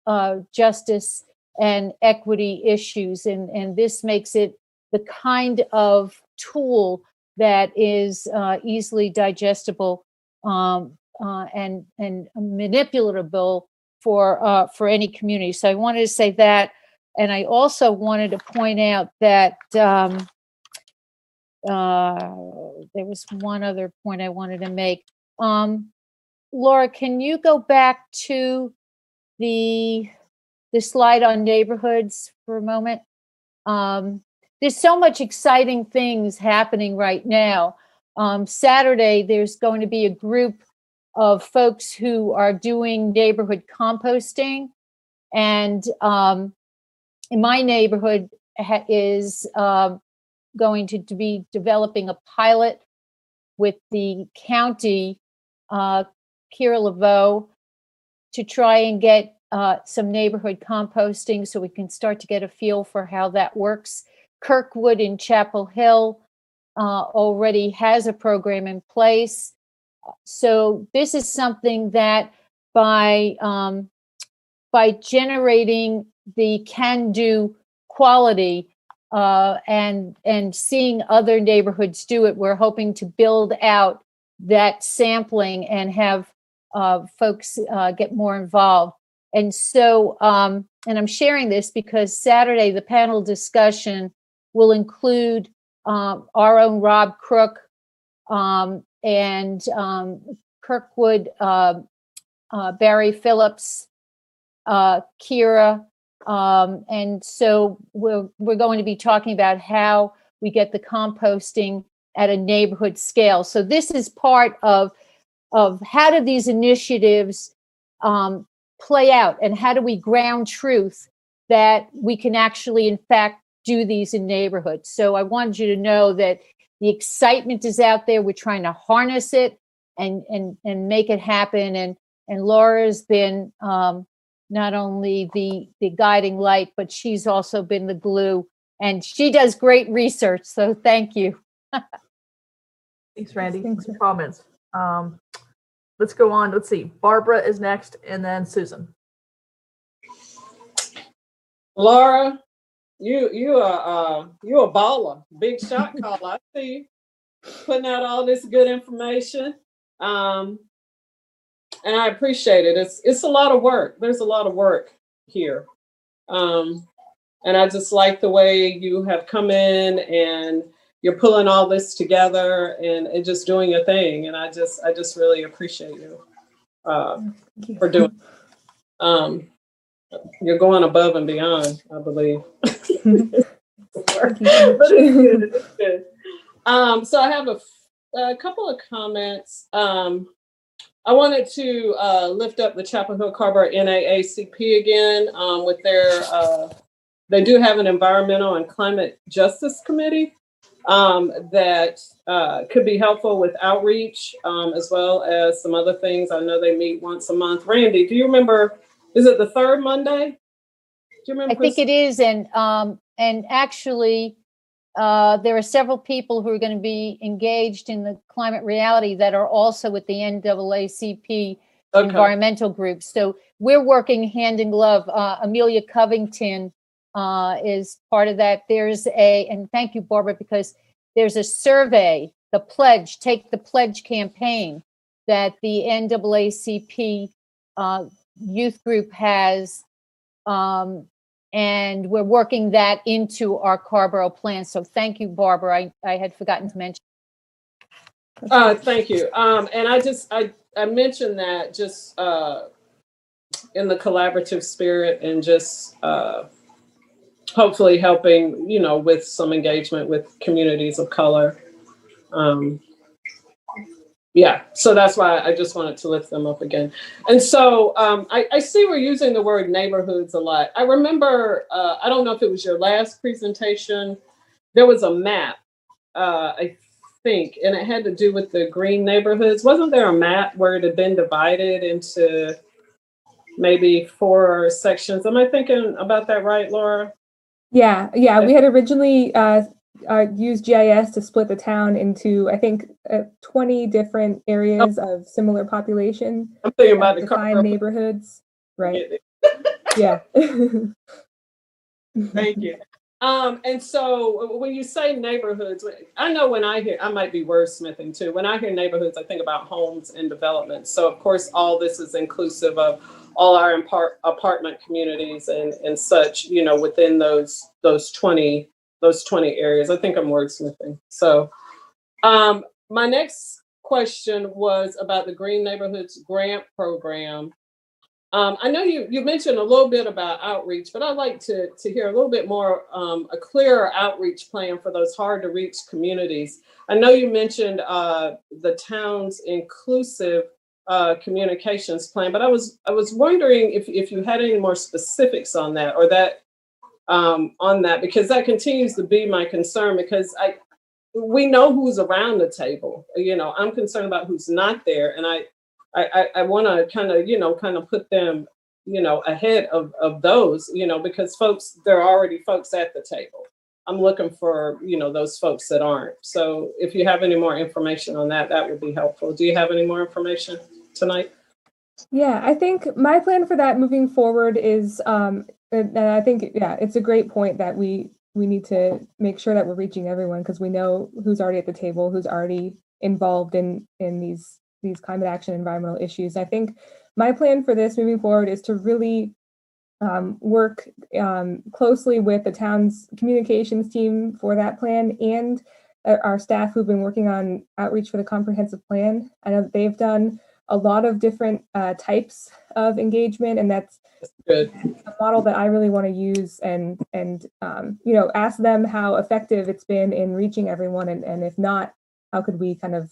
justice and equity issues. And this makes it the kind of tool that is easily digestible and manipulatable for any community. So I wanted to say that. And I also wanted to point out that there was one other point I wanted to make. Laura, can you go back to the slide on neighborhoods for a moment? There's so much exciting things happening right now. Saturday, there's going to be a group of folks who are doing neighborhood composting. And in my neighborhood is going to be developing a pilot with the county, Kira Laveau, to try and get some neighborhood composting so we can start to get a feel for how that works. Kirkwood in Chapel Hill already has a program in place. So this is something that by generating the can-do quality and seeing other neighborhoods do it, we're hoping to build out that sampling and have folks get more involved. And so, and I'm sharing this because Saturday, the panel discussion will include our own Rob Crook and Kirkwood, Barry Phillips, Kira. And so we're going to be talking about how we get the composting at a neighborhood scale. So this is part of how do these initiatives play out, and how do we ground truth that we can actually, in fact, do these in neighborhoods. So I wanted you to know that the excitement is out there. We're trying to harness it and make it happen. And Laura's been not only the guiding light, but she's also been the glue, and she does great research. So thank you. Thanks, Randy. Thanks for comments. Let's go on. Let's see. Barbara is next, and then Susan. Laura, you a baller, big shot caller. I see you putting out all this good information, and I appreciate it. It's a lot of work. There's a lot of work here, and I just like the way you have come in and you're pulling all this together and just doing your thing. And I just really appreciate you for doing it. You're going above and beyond, I believe. But it's good. So I have a couple of comments. I wanted to lift up the Chapel Hill Carrboro NAACP again with their, they do have an environmental and climate justice committee that could be helpful with outreach as well as some other things. I know they meet once a month. Randy, do you remember, is it the third Monday? Do you remember? I think it is. And actually, there are several people who are going to be engaged in the climate reality that are also with the NAACP environmental group. So we're working hand in glove. Amelia Covington is part of that. And thank you, Barbara, because there's a survey, the pledge, Take the Pledge campaign that the NAACP youth group has. And we're working that into our Carrboro plan. So thank you, Barbara. I had forgotten to mention. Thank you. And I mentioned that just in the collaborative spirit and just hopefully helping, with some engagement with communities of color. Yeah, so that's why I just wanted to lift them up again. And so I see we're using the word neighborhoods a lot. I remember, I don't know if it was your last presentation, there was a map, I think, and it had to do with the green neighborhoods. Wasn't there a map where it had been divided into maybe 4 sections? Am I thinking about that right, Laura? Yeah, we had originally used GIS to split the town into, I think, 20 different areas of similar population. I'm thinking about the defined neighborhoods, right? Yeah. Thank you. And so when you say neighborhoods, I know when I hear, I might be wordsmithing too. When I hear neighborhoods, I think about homes and development. So of course, all this is inclusive of all our apartment communities and such, you know, within those 20 areas. I think I'm wordsmithing. So my next question was about the Green Neighborhoods Grant Program. I know you mentioned a little bit about outreach, but I'd like to hear a little bit more, a clearer outreach plan for those hard to reach communities. I know you mentioned the town's inclusive communications plan, but I was wondering if you had any more specifics on that, or that on that, because that continues to be my concern, because we know who's around the table. You know, I'm concerned about who's not there, and I want to kind of put them, you know, ahead of those, you know, because there are already folks at the table. I'm looking for, you know, those folks that aren't. So if you have any more information on that, that would be helpful. Do you have any more information tonight? Yeah, I think my plan for that moving forward is, and I think, yeah, it's a great point that we need to make sure that we're reaching everyone, because we know who's already at the table, who's already involved in these climate action, environmental issues. I think my plan for this moving forward is to really work closely with the town's communications team for that plan, and our staff who've been working on outreach for the comprehensive plan. I know that they've done a lot of different types of engagement, and that's good. A model that I really want to use, and you know, ask them how effective it's been in reaching everyone, and if not, how could we kind of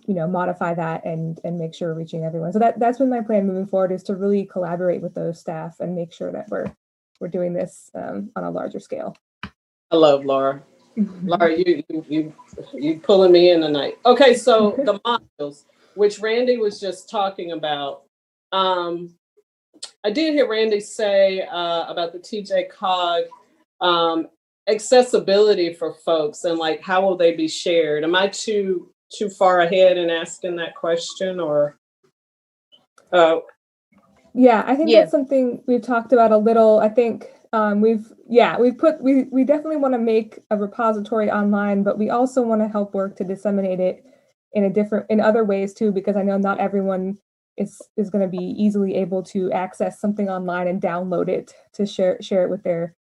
you know, modify that and make sure we're reaching everyone. So that's been my plan moving forward, is to really collaborate with those staff and make sure that we're doing this on a larger scale. I love Laura. Laura, you pulling me in tonight. Okay, so the modules, which Randy was just talking about. I did hear Randy say about the TJ Cog accessibility for folks, and like, how will they be shared? Am I too far ahead in asking that question, or? Yeah, I think that's something we've talked about a little. I think we definitely want to make a repository online, but we also want to help work to disseminate it in other ways too, because I know not everyone is going to be easily able to access something online and download it to share it with their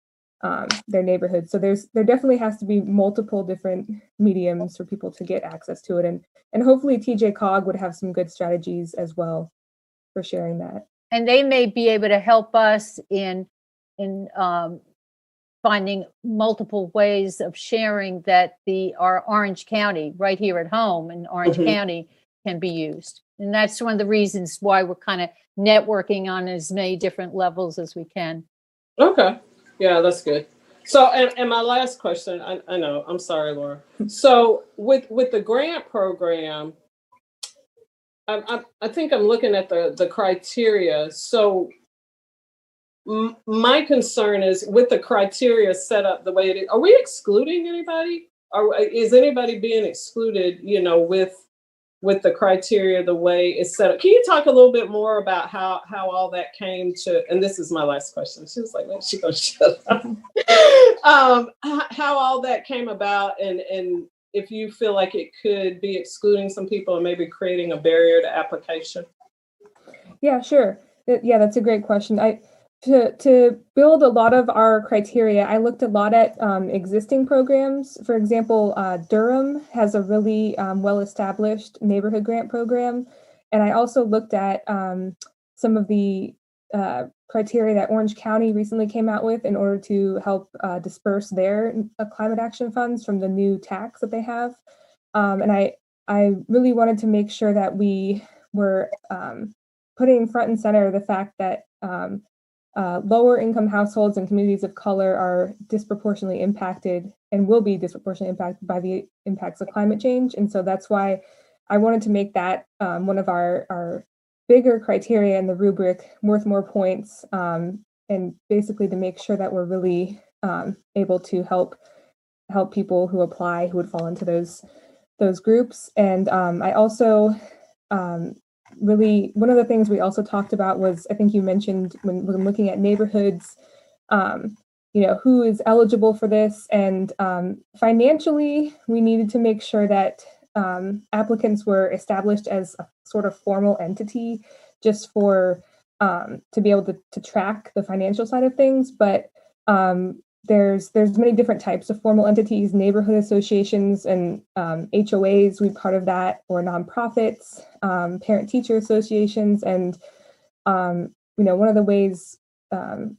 neighborhood. So there definitely has to be multiple different mediums for people to get access to it, and hopefully TJ Cog would have some good strategies as well for sharing that. And they may be able to help us in finding multiple ways of sharing that our Orange County, right here at home in Orange County, can be used. And that's one of the reasons why we're kind of networking on as many different levels as we can. Okay. Yeah, that's good. So, and my last question, I know, I'm sorry, Laura. So with the grant program, I think I'm looking at the criteria. So my concern is, with the criteria set up the way it is, are we excluding anybody? Is anybody being excluded, you know, with the criteria, the way it's set up? Can you talk a little bit more about how all that came to, and this is my last question. She was like, well, she gonna shut up. How all that came about, and if you feel like it could be excluding some people and maybe creating a barrier to application. Yeah, sure. Yeah, that's a great question. To build a lot of our criteria, I looked a lot at existing programs. For example, Durham has a really well-established neighborhood grant program. And I also looked at some of the criteria that Orange County recently came out with in order to help disperse their climate action funds from the new tax that they have. And I really wanted to make sure that we were putting front and center the fact that lower income households and communities of color are disproportionately impacted and will be disproportionately impacted by the impacts of climate change. And so that's why I wanted to make that one of our bigger criteria in the rubric worth more points, and basically to make sure that we're really able to help people who apply who would fall into those groups. And I also really, one of the things we also talked about was, I think you mentioned when looking at neighborhoods, who is eligible for this, and financially, we needed to make sure that applicants were established as a sort of formal entity, just for to be able to track the financial side of things. But there's many different types of formal entities, neighborhood associations and HOAs, we part of that, or nonprofits, parent-teacher associations. And, one of the ways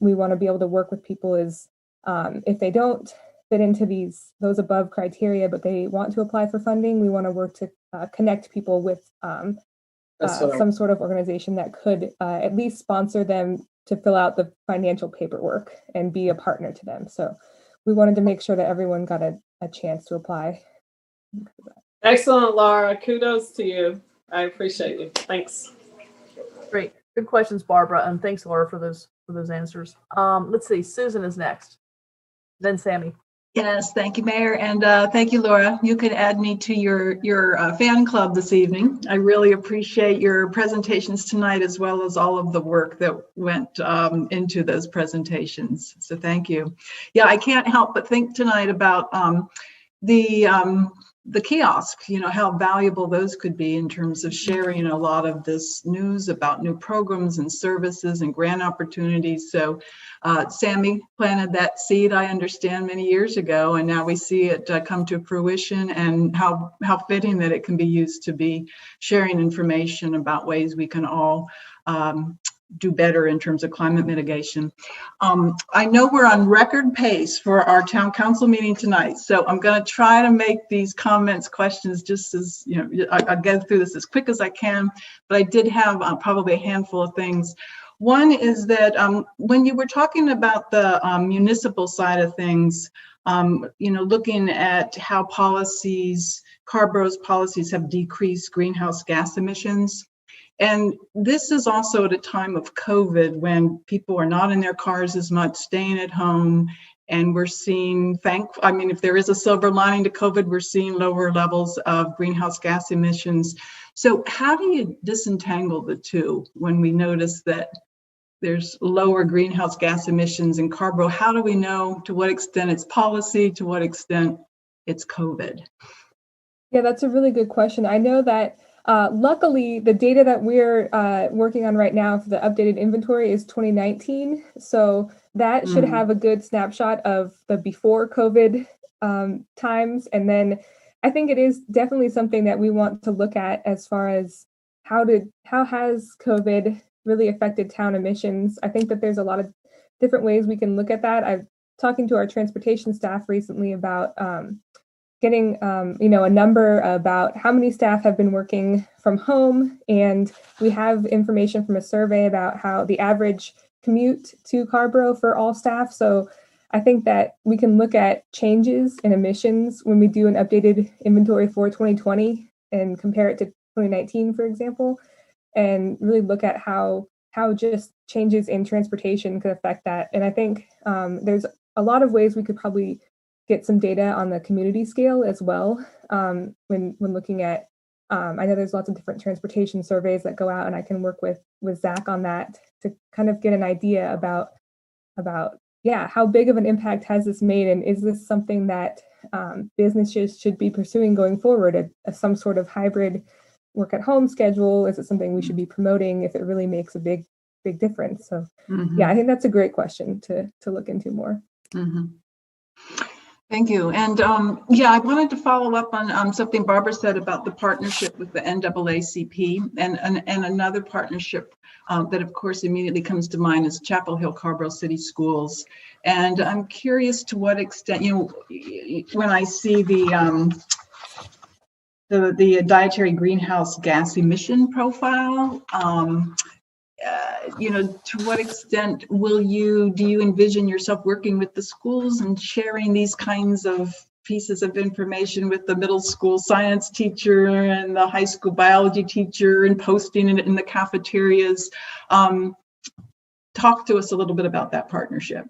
we want to be able to work with people is if they don't fit into those above criteria, but they want to apply for funding, we want to work to connect people with some sort of organization that could at least sponsor them to fill out the financial paperwork and be a partner to them. So we wanted to make sure that everyone got a chance to apply. Excellent, Laura. Kudos to you. I appreciate you. Thanks. Great. Good questions, Barbara. And thanks, Laura, for those answers. Let's see. Susan is next. Then Sammy. Yes, thank you, Mayor, and thank you, Laura. You can add me to your fan club this evening. I really appreciate your presentations tonight, as well as all of the work that went into those presentations. So thank you. Yeah, I can't help but think tonight about the kiosks, how valuable those could be in terms of sharing a lot of this news about new programs and services and grant opportunities. So Sammy planted that seed, I understand, many years ago, and now we see it come to fruition, and how fitting that it can be used to be sharing information about ways we can all do better in terms of climate mitigation. I know we're on record pace for our town council meeting tonight, so I'm going to try to make these comments, questions, just as, I'll get through this as quick as I can, but I did have probably a handful of things. One is that when you were talking about the municipal side of things, looking at how Carrboro's policies have decreased greenhouse gas emissions. And this is also at a time of COVID, when people are not in their cars as much, staying at home, and we're seeing, if there is a silver lining to COVID, we're seeing lower levels of greenhouse gas emissions. So how do you disentangle the two when we notice that there's lower greenhouse gas emissions in Carrboro? How do we know to what extent it's policy, to what extent it's COVID? Yeah, that's a really good question. I know that luckily, the data that we're working on right now for the updated inventory is 2019. So that should have a good snapshot of the before COVID times. And then I think it is definitely something that we want to look at as far as how has COVID really affected town emissions. I think that there's a lot of different ways we can look at that. I'm talking to our transportation staff recently about getting a number about how many staff have been working from home, and we have information from a survey about how the average commute to Carrboro for all staff. So I think that we can look at changes in emissions when we do an updated inventory for 2020 and compare it to 2019, for example, and really look at how just changes in transportation could affect that. And I think there's a lot of ways we could probably get some data on the community scale as well. When looking at, I know there's lots of different transportation surveys that go out, and I can work with Zach on that to kind of get an idea about how big of an impact has this made, and is this something that businesses should be pursuing going forward, some sort of hybrid work at home schedule? Is it something we should be promoting if it really makes a big difference? So yeah, I think that's a great question to look into more. Thank you. And I wanted to follow up on something Barbara said about the partnership with the NAACP, and another partnership that of course immediately comes to mind is Chapel Hill Carrboro City Schools. And I'm curious to what extent, when I see the the dietary greenhouse gas emission profile. To what extent do you envision yourself working with the schools and sharing these kinds of pieces of information with the middle school science teacher and the high school biology teacher and posting it in the cafeterias? Talk to us a little bit about that partnership.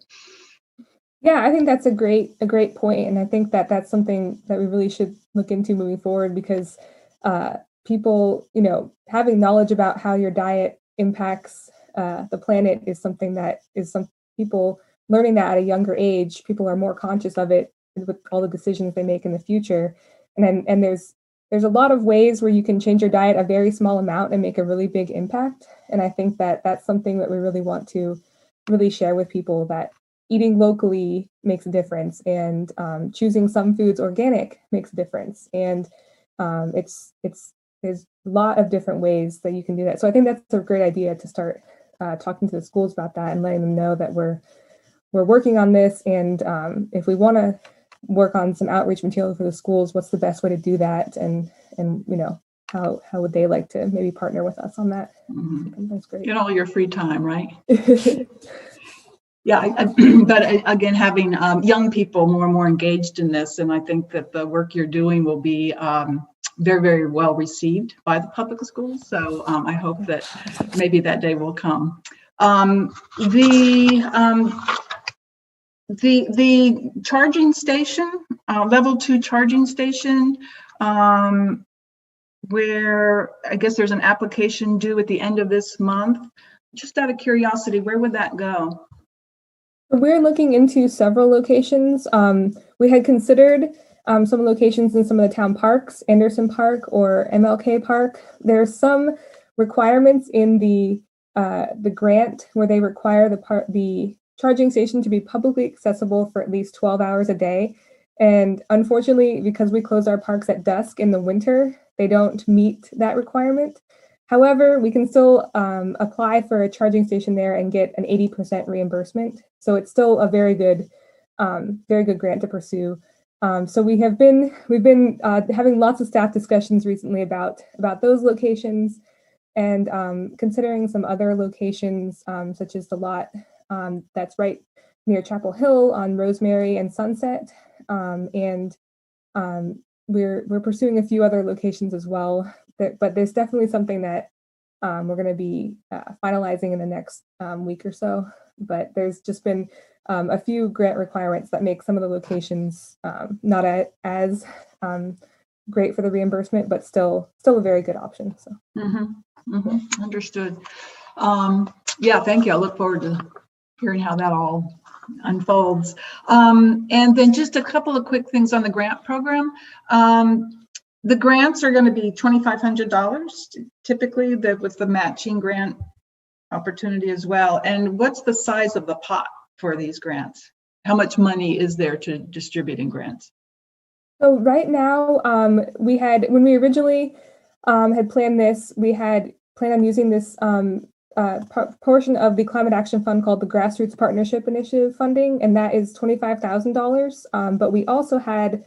Yeah, I think that's a great point, and I think that that's something that we really should look into moving forward, because people, having knowledge about how your diet impacts the planet is something that is some people learning that at a younger age. People are more conscious of it with all the decisions they make in the future, and there's a lot of ways where you can change your diet a very small amount and make a really big impact. And I think that that's something that we really want to really share with people, that eating locally makes a difference, and choosing some foods organic makes a difference. And there's a lot of different ways that you can do that. So I think that's a great idea to start talking to the schools about that and letting them know that we're working on this. And if we want to work on some outreach material for the schools, what's the best way to do that? And how would they like to maybe partner with us on that? Mm-hmm. That's great. Get all your free time, right? Yeah, but again, having young people more and more engaged in this, and I think that the work you're doing will be very, very well received by the public schools. So I hope that maybe that day will come. The charging station, level 2 charging station, where I guess there's an application due at the end of this month. Just out of curiosity, where would that go? We're looking into several locations. We had considered some locations in some of the town parks, Anderson Park or MLK Park. There's some requirements in the grant where they require the charging station to be publicly accessible for at least 12 hours a day. And unfortunately, because we close our parks at dusk in the winter, they don't meet that requirement. However, we can still apply for a charging station there and get an 80% reimbursement. So it's still a very good grant to pursue. So we've been having lots of staff discussions recently about those locations, and considering some other locations, such as the lot that's right near Chapel Hill on Rosemary and Sunset, and we're pursuing a few other locations as well. But there's definitely something that we're going to be finalizing in the next week or so. But there's just been a few grant requirements that make some of the locations not as great for the reimbursement, but still a very good option. So. Understood. Yeah, thank you. I look forward to hearing how that all unfolds. And then just a couple of quick things on the grant program. The grants are going to be $2,500 typically, with the matching grant opportunity as well. And what's the size of the pot for these grants? How much money is there to distribute in grants? So right now, when we originally had planned this, we had planned on using this portion of the Climate Action Fund called the Grassroots Partnership Initiative funding, and that is $25,000. But we also had,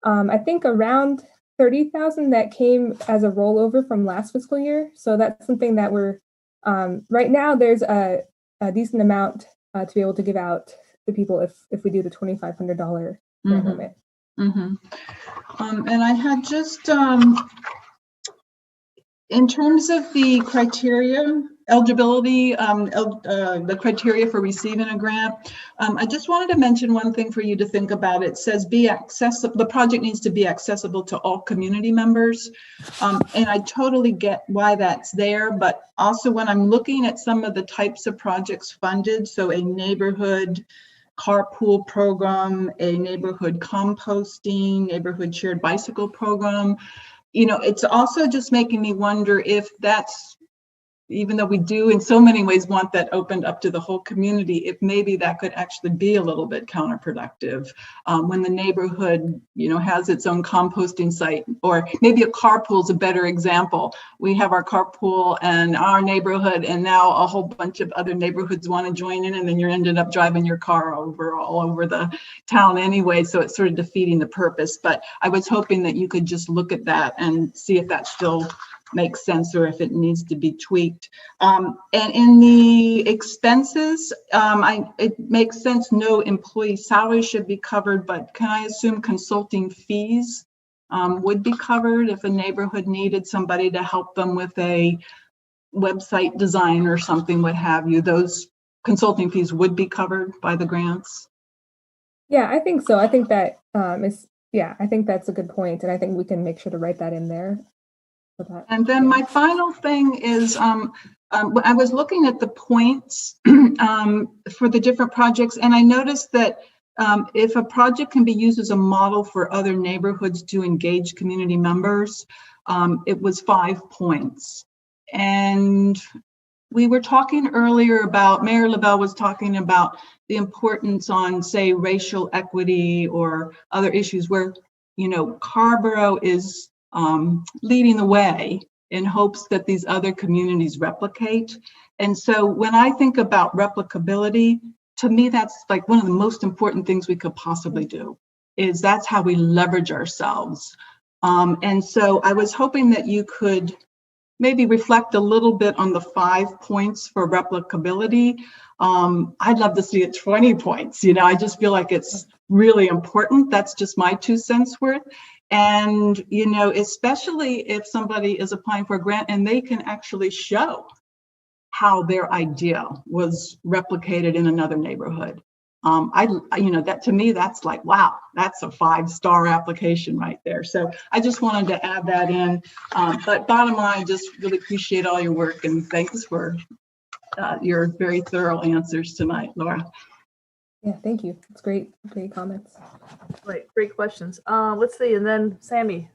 I think, around $30,000 that came as a rollover from last fiscal year. So that's something that we're right now. There's a decent amount to be able to give out to people if we do the $2,500 limit. And I had just in terms of the criteria, eligibility, the criteria for receiving a grant, I just wanted to mention one thing for you to think about. It says be accessible. The project needs to be accessible to all community members. And I totally get why that's there, but also when I'm looking at some of the types of projects funded, so a neighborhood carpool program, a neighborhood composting, neighborhood shared bicycle program, it's also just making me wonder if that's even though we do in so many ways want that opened up to the whole community, if maybe that could actually be a little bit counterproductive when the neighborhood, has its own composting site, or maybe a carpool is a better example. We have our carpool and our neighborhood, and now a whole bunch of other neighborhoods want to join in, and then you're ended up driving your car all over the town anyway. So it's sort of defeating the purpose. But I was hoping that you could just look at that and see if that still makes sense or if it needs to be tweaked. And in the expenses, it makes sense no employee salary should be covered, but can I assume consulting fees would be covered if a neighborhood needed somebody to help them with a website design or something, what have you? Those consulting fees would be covered by the grants? Yeah, I think so. I think that I think that's a good point, and I think we can make sure to write that in there. And then my final thing is, I was looking at the points for the different projects, and I noticed that if a project can be used as a model for other neighborhoods to engage community members, it was 5 points. And we were talking earlier about, Mayor LaBelle was talking about the importance on, say, racial equity or other issues where, Carrboro is leading the way in hopes that these other communities replicate. And so when I think about replicability, to me, that's like one of the most important things we could possibly do, is that's how we leverage ourselves. And so I was hoping that you could maybe reflect a little bit on the 5 points for replicability. I'd love to see it 20 points. I just feel like it's really important. That's just my 2 cents worth. And, especially if somebody is applying for a grant and they can actually show how their idea was replicated in another neighborhood. That to me, that's like, wow, that's a 5-star application right there. So I just wanted to add that in. But bottom line, just really appreciate all your work, and thanks for your very thorough answers tonight, Laura. Yeah, thank you. It's great comments. Great questions. Let's see, and then Sammy.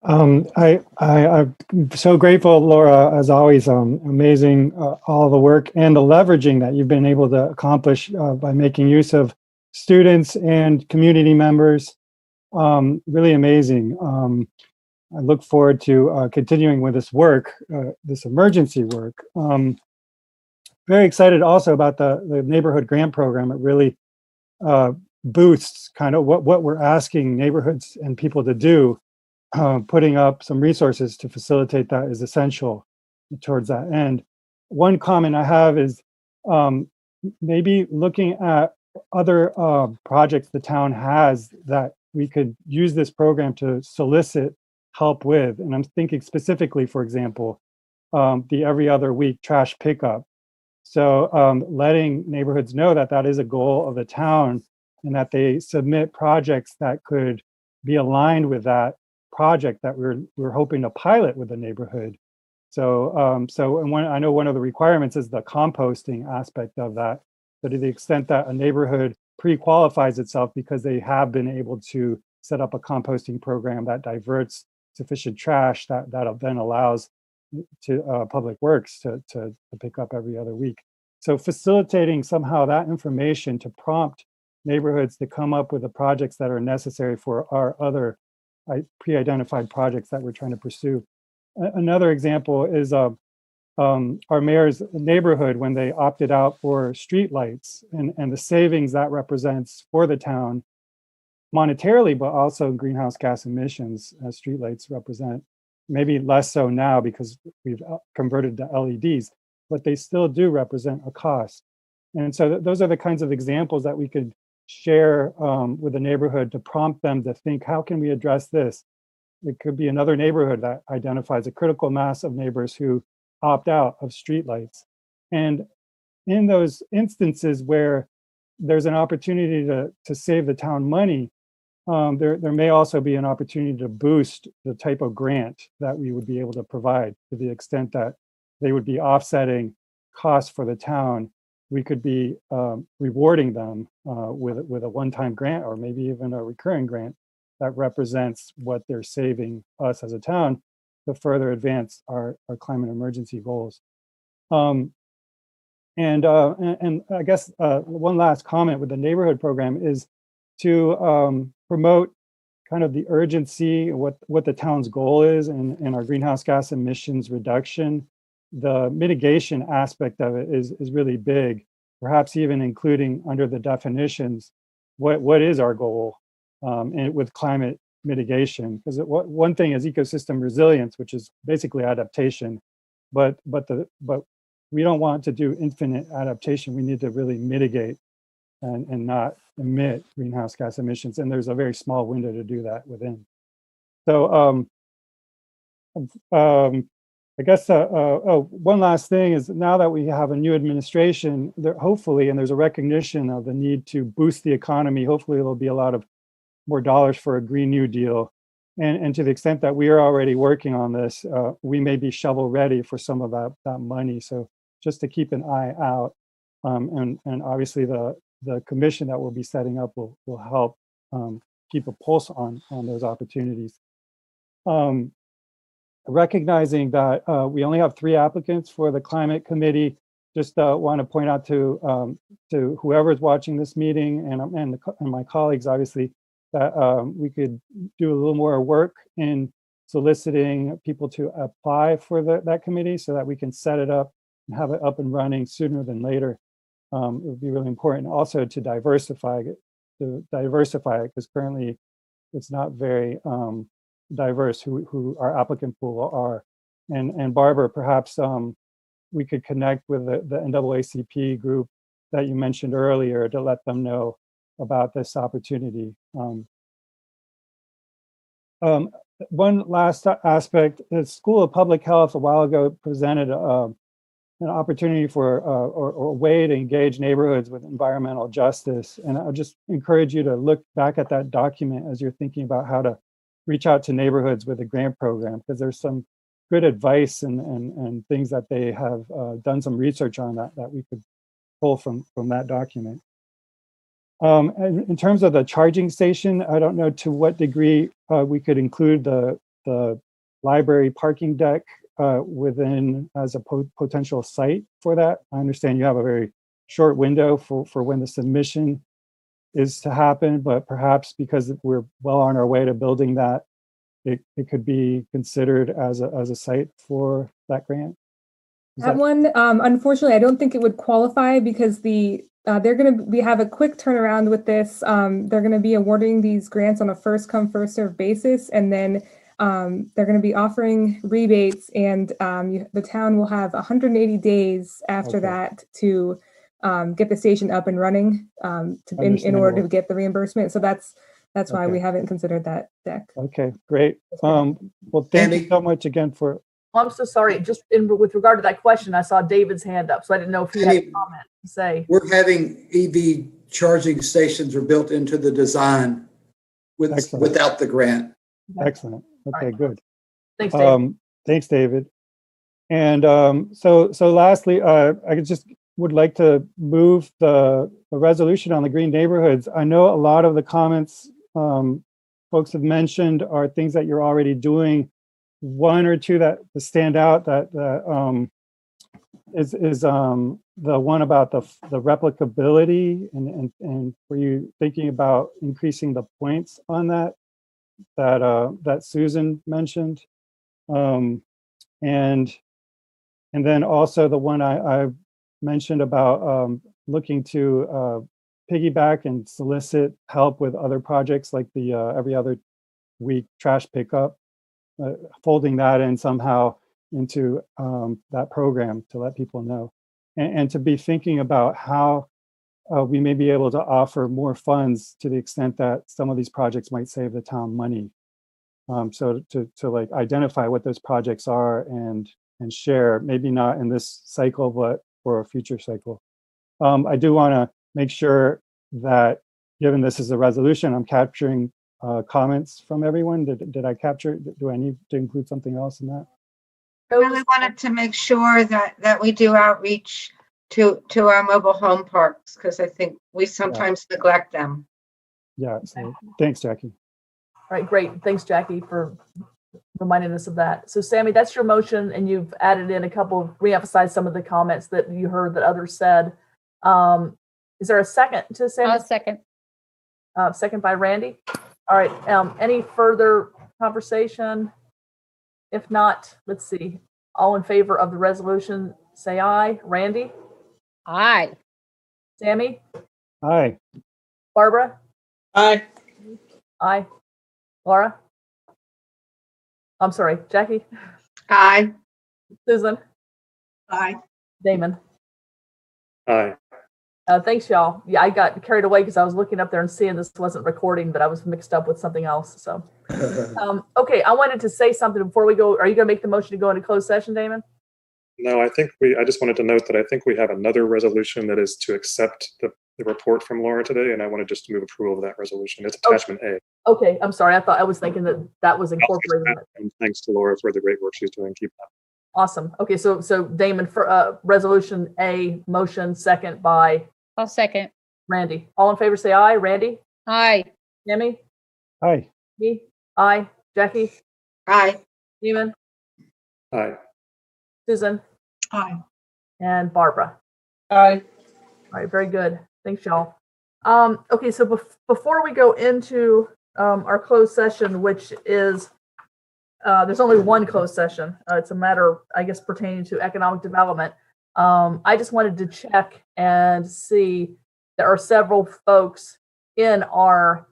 I'm so grateful, Laura, as always. Amazing, all the work and the leveraging that you've been able to accomplish by making use of students and community members. Really amazing. I look forward to continuing with this work, this emergency work. Very excited also about the neighborhood grant program. It really boosts kind of what we're asking neighborhoods and people to do. Putting up some resources to facilitate that is essential towards that end. One comment I have is maybe looking at other projects the town has that we could use this program to solicit help with. And I'm thinking specifically, for example, the every other week trash pickup. So letting neighborhoods know that that is a goal of the town and that they submit projects that could be aligned with that project that we're hoping to pilot with the neighborhood. So I know one of the requirements is the composting aspect of that. So to the extent that a neighborhood pre-qualifies itself because they have been able to set up a composting program that diverts sufficient trash, that then allows to Public Works to pick up every other week. So facilitating somehow that information to prompt neighborhoods to come up with the projects that are necessary for our other pre-identified projects that we're trying to pursue. Another example is our mayor's neighborhood when they opted out for streetlights and the savings that represents for the town monetarily, but also greenhouse gas emissions as streetlights represent. Maybe less so now because we've converted to LEDs, but they still do represent a cost. And so those are the kinds of examples that we could share with the neighborhood to prompt them to think, how can we address this? It could be another neighborhood that identifies a critical mass of neighbors who opt out of streetlights. And in those instances where there's an opportunity to save the town money, there may also be an opportunity to boost the type of grant that we would be able to provide to the extent that they would be offsetting costs for the town. We could be rewarding them with a one-time grant or maybe even a recurring grant that represents what they're saving us as a town. further advance our climate emergency goals. And I guess one last comment with the neighborhood program is to promote kind of the urgency, what the town's goal is in our greenhouse gas emissions reduction. The mitigation aspect of it is really big, perhaps even including under the definitions, what is our goal and with climate mitigation? Because one thing is ecosystem resilience, which is basically adaptation, but we don't want to do infinite adaptation. We need to really mitigate and not emit greenhouse gas emissions. And there's a very small window to do that within. So I guess one last thing is now that we have a new administration, hopefully, and there's a recognition of the need to boost the economy, hopefully there'll be a lot of more dollars for a Green New Deal. And to the extent that we are already working on this, we may be shovel ready for some of that money. So just to keep an eye out. And obviously the commission that we'll be setting up will help keep a pulse on those opportunities. Recognizing that we only have 3 applicants for the climate committee, just want to point out to whoever's watching this meeting and my colleagues, obviously, that we could do a little more work in soliciting people to apply for that committee so that we can set it up and have it up and running sooner than later. It would be really important also to diversify it because currently it's not very diverse who our applicant pool are. And Barbara, perhaps we could connect with the NAACP group that you mentioned earlier to let them know about this opportunity. One last aspect, the School of Public Health a while ago presented an opportunity for or a way to engage neighborhoods with environmental justice. And I'll just encourage you to look back at that document as you're thinking about how to reach out to neighborhoods with a grant program, because there's some good advice and things that they have done some research on that we could pull from that document. And in terms of the charging station, I don't know to what degree we could include the library parking deck within as a potential site for that. I understand you have a very short window for when the submission is to happen, but perhaps because we're well on our way to building that, it could be considered as a site for that grant. That one, unfortunately, I don't think it would qualify because we have a quick turnaround with this. They're going to be awarding these grants on a first come, first served basis. And then they're going to be offering rebates, and the town will have 180 days after that to get the station up and running in order to get the reimbursement. So that's why we haven't considered that deck. Okay, great. Well, thank you so much again for. I'm so sorry. Just with regard to that question, I saw David's hand up, so I didn't know if he had a comment to say. We're having EV charging stations are built into the design without the grant. Excellent. Okay, good. Thanks, David. Thanks, David. And so lastly, I just would like to move the resolution on the green neighborhoods. I know a lot of the comments folks have mentioned are things that you're already doing. One or two that stand out that is the one about the replicability and were you thinking about increasing the points on that Susan mentioned, and then also the one I mentioned about looking to piggyback and solicit help with other projects like the every other week trash pickup, folding that in somehow into that program to let people know, and to be thinking about how we may be able to offer more funds to the extent that some of these projects might save the town money. So to like identify what those projects are and share, maybe not in this cycle, but for a future cycle. I do want to make sure that given this is a resolution, I'm capturing comments from everyone. Did I capture, do I need to include something else in that? I really wanted to make sure that we do outreach to our mobile home parks, because I think we sometimes neglect them. Yeah, so thanks, Jackie. All right, great. Thanks, Jackie, for reminding us of that. So Sammy, that's your motion, and you've added in a couple, reemphasized some of the comments that you heard that others said. Is there a second to Sammy? I'll second. Second by Randy. All right. Any further conversation? If not, let's see. All in favor of the resolution, say aye. Randy? Aye. Sammy? Aye. Barbara? Aye. Aye. Laura? I'm sorry, Jackie? Aye. Susan? Aye. Damon? Aye. Thanks, y'all. Yeah, I got carried away because I was looking up there and seeing this wasn't recording, but I was mixed up with something else. So, okay, I wanted to say something before we go. Are you going to make the motion to go into closed session, Damon? No, I just wanted to note that I think we have another resolution that is to accept the report from Laura today, and I want to just move approval of that resolution. It's attachment A. Okay, I'm sorry. I was thinking that was incorporated. And thanks to Laura for the great work she's doing. Keep that. Awesome. Okay, so Damon, for resolution A, motion, second by I'll second. Randy. All in favor, say aye. Randy? Aye. Jimmy? Aye. Me? Aye. Jackie? Aye. Damon? Aye. Susan? Aye. And Barbara? Aye. All right, very good. Thanks, y'all. Okay, so before we go into our closed session, which is, there's only one closed session. It's a matter, I guess, pertaining to economic development. I just wanted to check and see there are several folks in our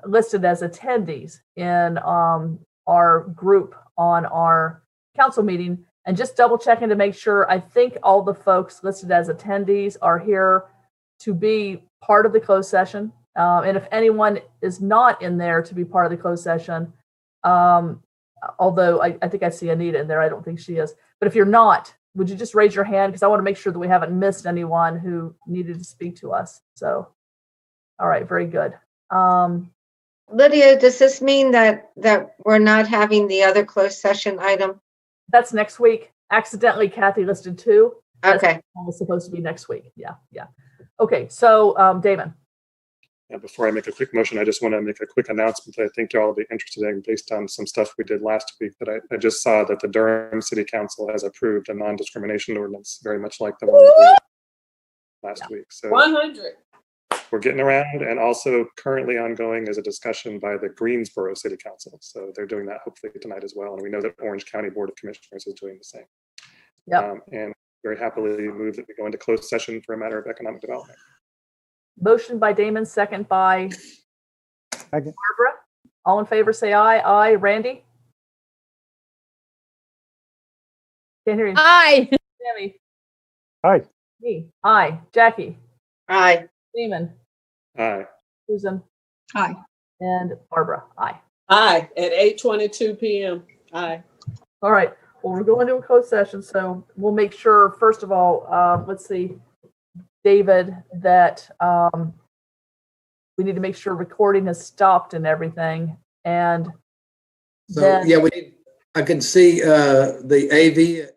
listed as attendees in our group on our council meeting, and just double checking to make sure. I think all the folks listed as attendees are here to be part of the closed session. And if anyone is not in there to be part of the closed session, although I think I see Anita in there, I don't think she is. But if you're not, would you just raise your hand? Because I want to make sure that we haven't missed anyone who needed to speak to us. So, all right, very good. Lydia, does this mean that we're not having the other closed session item? That's next week. Accidentally, Kathy listed 2. Okay. It's supposed to be next week. Yeah. Okay, so Damon. Before I make a quick motion, I just want to make a quick announcement that I think y'all will be interested in based on some stuff we did last week. That I just saw that the Durham City Council has approved a non-discrimination ordinance, very much like the one we did last week. So 100. we're getting around, and also currently ongoing is a discussion by the Greensboro City Council. So they're doing that hopefully tonight as well. And we know that Orange County Board of Commissioners is doing the same. Yeah. And very happily move that we go into closed session for a matter of economic development. Motion by Damon, second by Second. Barbara. All in favor, say aye. Aye. Randy? Can't hear you. Aye. Sammy? Aye. Me? Aye. Jackie? Aye. Damon? Aye. Susan? Aye. And Barbara? Aye. Aye. At 8:22 p.m. Aye. All right. Well, we're going to a closed session, so we'll make sure, first of all, let's see, David, that we need to make sure recording has stopped and everything. And So then, yeah, I can see the AV